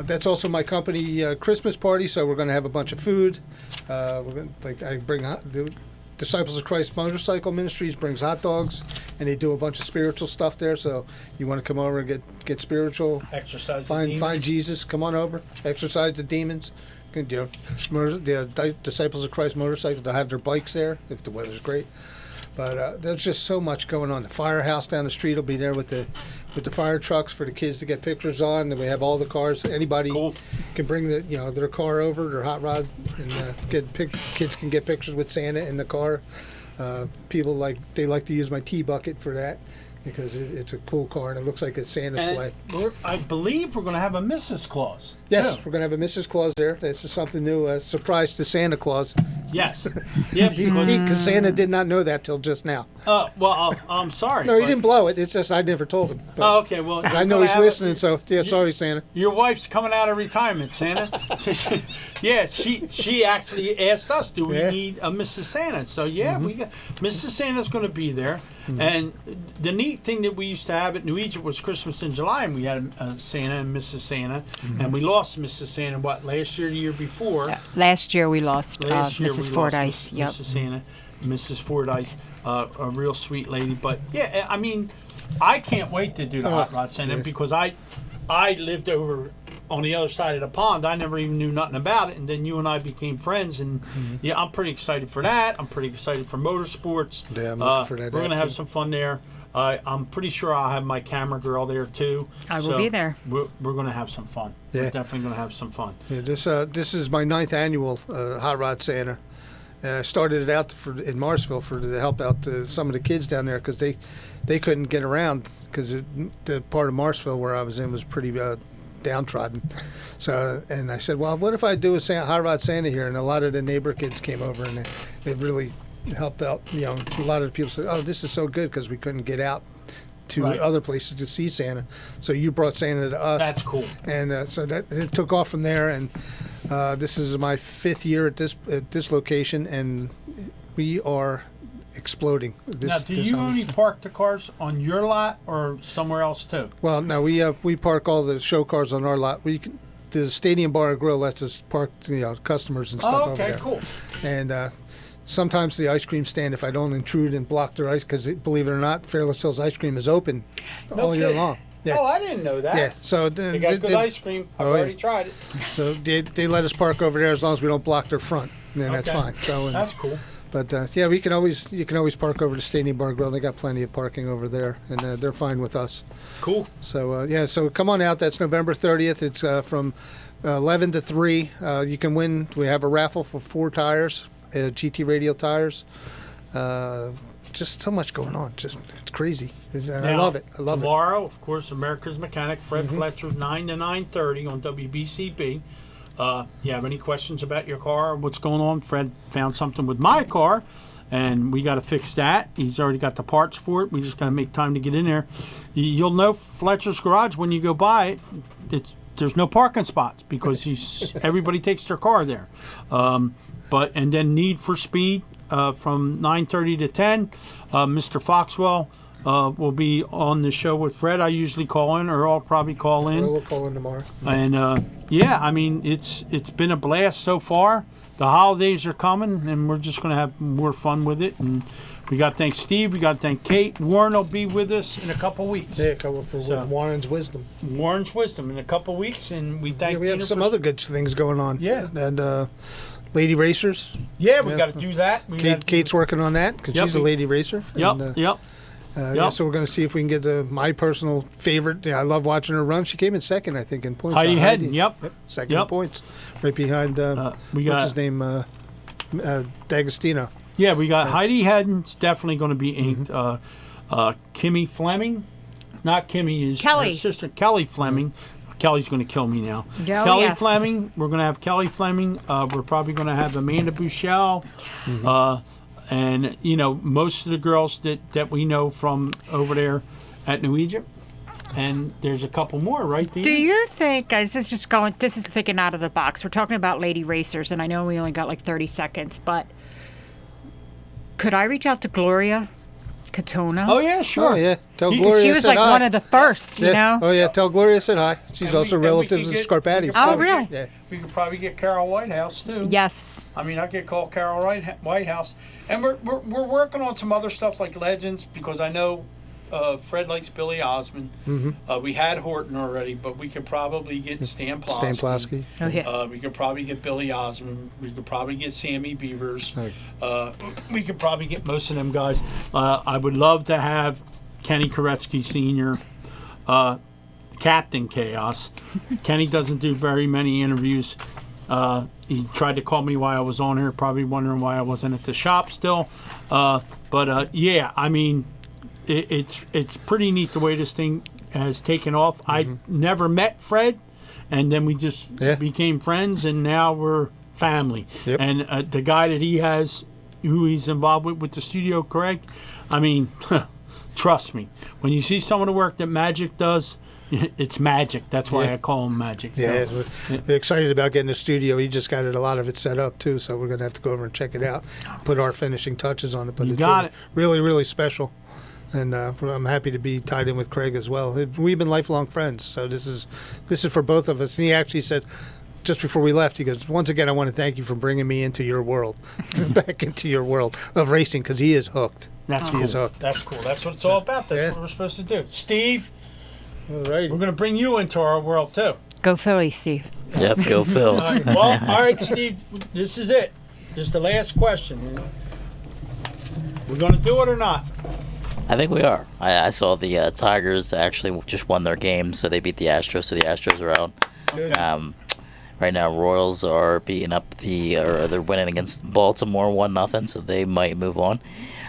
Speaker 4: that's also my company Christmas party. So we're going to have a bunch of food. We're going I bring the Disciples of Christ Motorcycle Ministries brings hot dogs, and they do a bunch of spiritual stuff there. So you want to come over and get spiritual,
Speaker 5: Exercise.
Speaker 4: find Jesus. Come on over, exercise the demons. The Disciples of Christ Motorcycle, they'll have their bikes there if the weather's great. But there's just so much going on. The firehouse down the street will be there with the fire trucks for the kids to get pictures on. And we have all the cars. Anybody can bring their car over, their hot rod, and kids can get pictures with Santa in the car. People like to use my tea bucket for that because it's a cool car and it looks like a Santa sleigh.
Speaker 5: I believe we're going to have a Mrs. Claus.
Speaker 4: Yes, we're going to have a Mrs. Claus there. This is something new, a surprise to Santa Claus.
Speaker 5: Yes. Yeah,
Speaker 4: because Santa did not know that till just now.
Speaker 5: Well, I'm sorry.
Speaker 4: No, he didn't blow it. It's just I never told him. But
Speaker 5: okay, well.
Speaker 4: I know he's listening, so yeah, sorry, Santa.
Speaker 5: Your wife's coming out of retirement, Santa. Yeah, she actually asked us, do we need a Mrs. Santa? So yeah, we got Mrs. Santa's going to be there. And the neat thing that we used to have at New Egypt was Christmas in July, and we had Santa and Mrs. Santa, and we lost Mrs. Santa last year, the year before.
Speaker 6: Last year we lost
Speaker 5: Mrs.
Speaker 6: Fordyce. Yep.
Speaker 5: Mrs. Santa, Mrs. Fordyce, a real sweet lady. But yeah, I mean, I can't wait to do the Hot Rod Santa because I lived over on the other side of the pond. I never even knew nothing about it, and then you and I became friends, and yeah, I'm pretty excited for that. I'm pretty excited for motorsports.
Speaker 4: Yeah, I'm looking for that.
Speaker 5: We're gonna have some fun there. I'm pretty sure I'll have my camera girl there too.
Speaker 6: I will be there.
Speaker 5: We're gonna have some fun.
Speaker 4: Yeah.
Speaker 5: We're definitely gonna have some fun.
Speaker 4: Yeah, this is my 9th annual Hot Rod Santa, and I started it out in Marsville to help out some of the kids down there because they couldn't get around because the part of Marsville where I was in was pretty downtrodden. So, and I said, well, what if I do a Hot Rod Santa here? And a lot of the neighbor kids came over and they really helped out. You know, a lot of the people said, oh, this is so good because we couldn't get out to other places to see Santa. So you brought Santa to us.
Speaker 5: That's cool.
Speaker 4: And so that it took off from there. And this is my 5th year at this location, and we are exploding.
Speaker 5: Now, do you only park the cars on your lot or somewhere else too?
Speaker 4: Well, no, we park all the show cars on our lot. The Stadium Bar and Grill lets us park customers and stuff over there.
Speaker 5: Okay, cool.
Speaker 4: And sometimes the ice cream stand, if I don't intrude and block their ice, because believe it or not, Fairless Hills Ice Cream is open all year long. Yeah.
Speaker 5: Oh, I didn't know that.
Speaker 4: Yeah, so
Speaker 5: they got good ice cream. I've already tried it.
Speaker 4: So they let us park over there as long as we don't block their front, and then that's fine. So
Speaker 5: that's cool.
Speaker 4: But yeah, you can always park over to Stadium Bar Grill. They got plenty of parking over there, and they're fine with us.
Speaker 5: Cool.
Speaker 4: So yeah, so come on out. That's November 30th. It's from 11 to 3. You can win. We have a raffle for 4 tires, GT Radial tires. Just so much going on. Just it's crazy. I love it. I love it.
Speaker 5: Tomorrow, of course, America's Mechanic, Fred Fletcher, 9 to 9:30 on WBCB. You have any questions about your car or what's going on? Fred found something with my car, and we got to fix that. He's already got the parts for it. We just got to make time to get in there. You'll know Fletcher's Garage when you go by it. There's no parking spots because everybody takes their car there. And then Need for Speed. From 9:30 to 10, Mr. Foxwell will be on the show with Fred. I usually call in, or I'll probably call in.
Speaker 4: We'll call in tomorrow.
Speaker 5: And yeah, I mean it's been a blast so far. The holidays are coming, and we're just going to have more fun with it. And we got to thank Steve. We got to thank Kate. Warren will be with us in a couple weeks.
Speaker 4: Yeah, with Warren's wisdom.
Speaker 5: Warren's wisdom in a couple weeks, and we thank.
Speaker 4: Yeah, we have some other good things going on.
Speaker 5: Yeah,
Speaker 4: and. Lady racers.
Speaker 5: Yeah, we got to do that.
Speaker 4: Kate's working on that because she's a lady racer.
Speaker 5: Yep.
Speaker 4: Yeah, so we're going to see if we can get my personal favorite. Yeah, I love watching her run. She came in second, I think, in points.
Speaker 5: Heidi Hedden. Yep.
Speaker 4: Second in points, right behind.
Speaker 5: We got
Speaker 4: what's his name? D'Agostino.
Speaker 5: Yeah, we got Heidi Hedden's definitely going to be inked. Kimmy Fleming, not Kimmy, is
Speaker 6: Kelly.
Speaker 5: Her sister Kelly Fleming. Kelly's going to kill me now.
Speaker 6: Kelly
Speaker 5: Fleming. We're going to have Kelly Fleming. We're probably going to have Amanda Bouchel. And, most of the girls that we know from over there at New Egypt. And there's a couple more, right, Dina?
Speaker 6: Do you think, this is thinking out of the box. We're talking about lady racers, and I know we only got like 30 seconds, but could I reach out to Gloria Katona?
Speaker 5: Oh, yeah, sure.
Speaker 4: Oh, yeah. Tell Gloria
Speaker 6: she was like one of the first, you know?
Speaker 4: Oh, yeah. Tell Gloria I said hi. She's also relative to Scarpati.
Speaker 6: Oh, really?
Speaker 4: Yeah.
Speaker 5: We could probably get Carol Whitehouse, too.
Speaker 6: Yes.
Speaker 5: I mean, I could call Carol Whitehouse. And we're working on some other stuff like Legends because I know Fred likes Billy Osmond. We had Horton already, but we could probably get Stan Plasky.
Speaker 4: Stan Plasky.
Speaker 6: Oh, yeah.
Speaker 5: We could probably get Billy Osmond. We could probably get Sammy Beavers. We could probably get most of them guys. I would love to have Kenny Koretsky Sr., Captain Chaos. Kenny doesn't do very many interviews. He tried to call me while I was on here, probably wondering why I wasn't at the shop still. Yeah, I mean, it's pretty neat the way this thing has taken off. I never met Fred, and then we just became friends, and now we're family. And the guy that he has, who he's involved with the studio, Craig, I mean, trust me, when you see some of the work that Magic does, it's magic. That's why I call him Magic.
Speaker 4: Yeah, we're excited about getting the studio. He just got a lot of it set up too, so we're gonna have to go over and check it out, put our finishing touches on it. But it's really, really special. And I'm happy to be tied in with Craig as well. We've been lifelong friends, so this is for both of us. And he actually said, just before we left, he goes, once again, I want to thank you for bringing me into your world, back into your world of racing, because he is hooked.
Speaker 5: He is hooked. That's cool. That's what it's all about. That's what we're supposed to do. Steve, all right, we're going to bring you into our world, too.
Speaker 6: Go Phillies, Steve.
Speaker 3: Yep, go Phils.
Speaker 5: All right, Steve, this is it. This is the last question. We're going to do it or not?
Speaker 3: I think we are. I saw the Tigers actually just won their game, so they beat the Astros, so the Astros are out.
Speaker 5: Okay.
Speaker 3: Right now, Royals are beating up they're winning against Baltimore 1-0, so they might move on.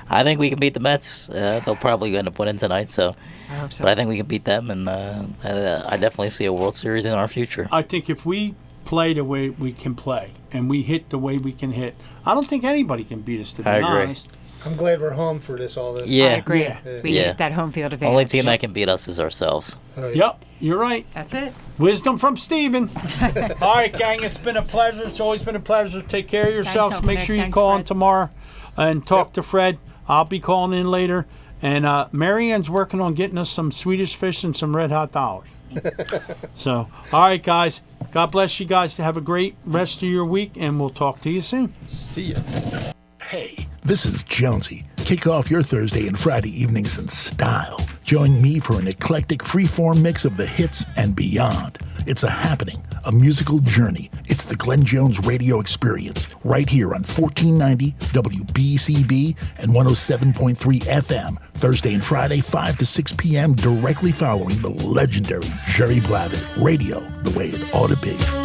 Speaker 3: I think we can beat the Mets. They'll probably end up winning tonight, so.
Speaker 6: I hope so.
Speaker 3: But I think we can beat them, and I definitely see a World Series in our future.
Speaker 5: I think if we play the way we can play, and we hit the way we can hit, I don't think anybody can beat us, to be honest.
Speaker 4: I'm glad we're home for all this.
Speaker 3: Yeah.
Speaker 6: I agree. We need that home field advantage.
Speaker 3: Only team that can beat us is ourselves.
Speaker 5: Yep, you're right.
Speaker 6: That's it.
Speaker 5: Wisdom from Steven. All right, gang, it's been a pleasure. It's always been a pleasure. Take care of yourselves. Make sure you call in tomorrow and talk to Fred. I'll be calling in later. And Marianne's working on getting us some Swedish fish and some red hot dollars. So, all right, guys. God bless you guys. Have a great rest of your week, and we'll talk to you soon.
Speaker 4: See ya.
Speaker 19: Hey, this is Jonesy. Kick off your Thursday and Friday evenings in style. Join me for an eclectic freeform mix of the hits and beyond. It's a happening a musical journey. It's the Glenn Jones Radio Experience, right here on 1490 WBCB and 107.3 FM, Thursday and Friday, 5 to 6 p.m., directly following the legendary Jerry Blavitt. Radio, the way it ought to be.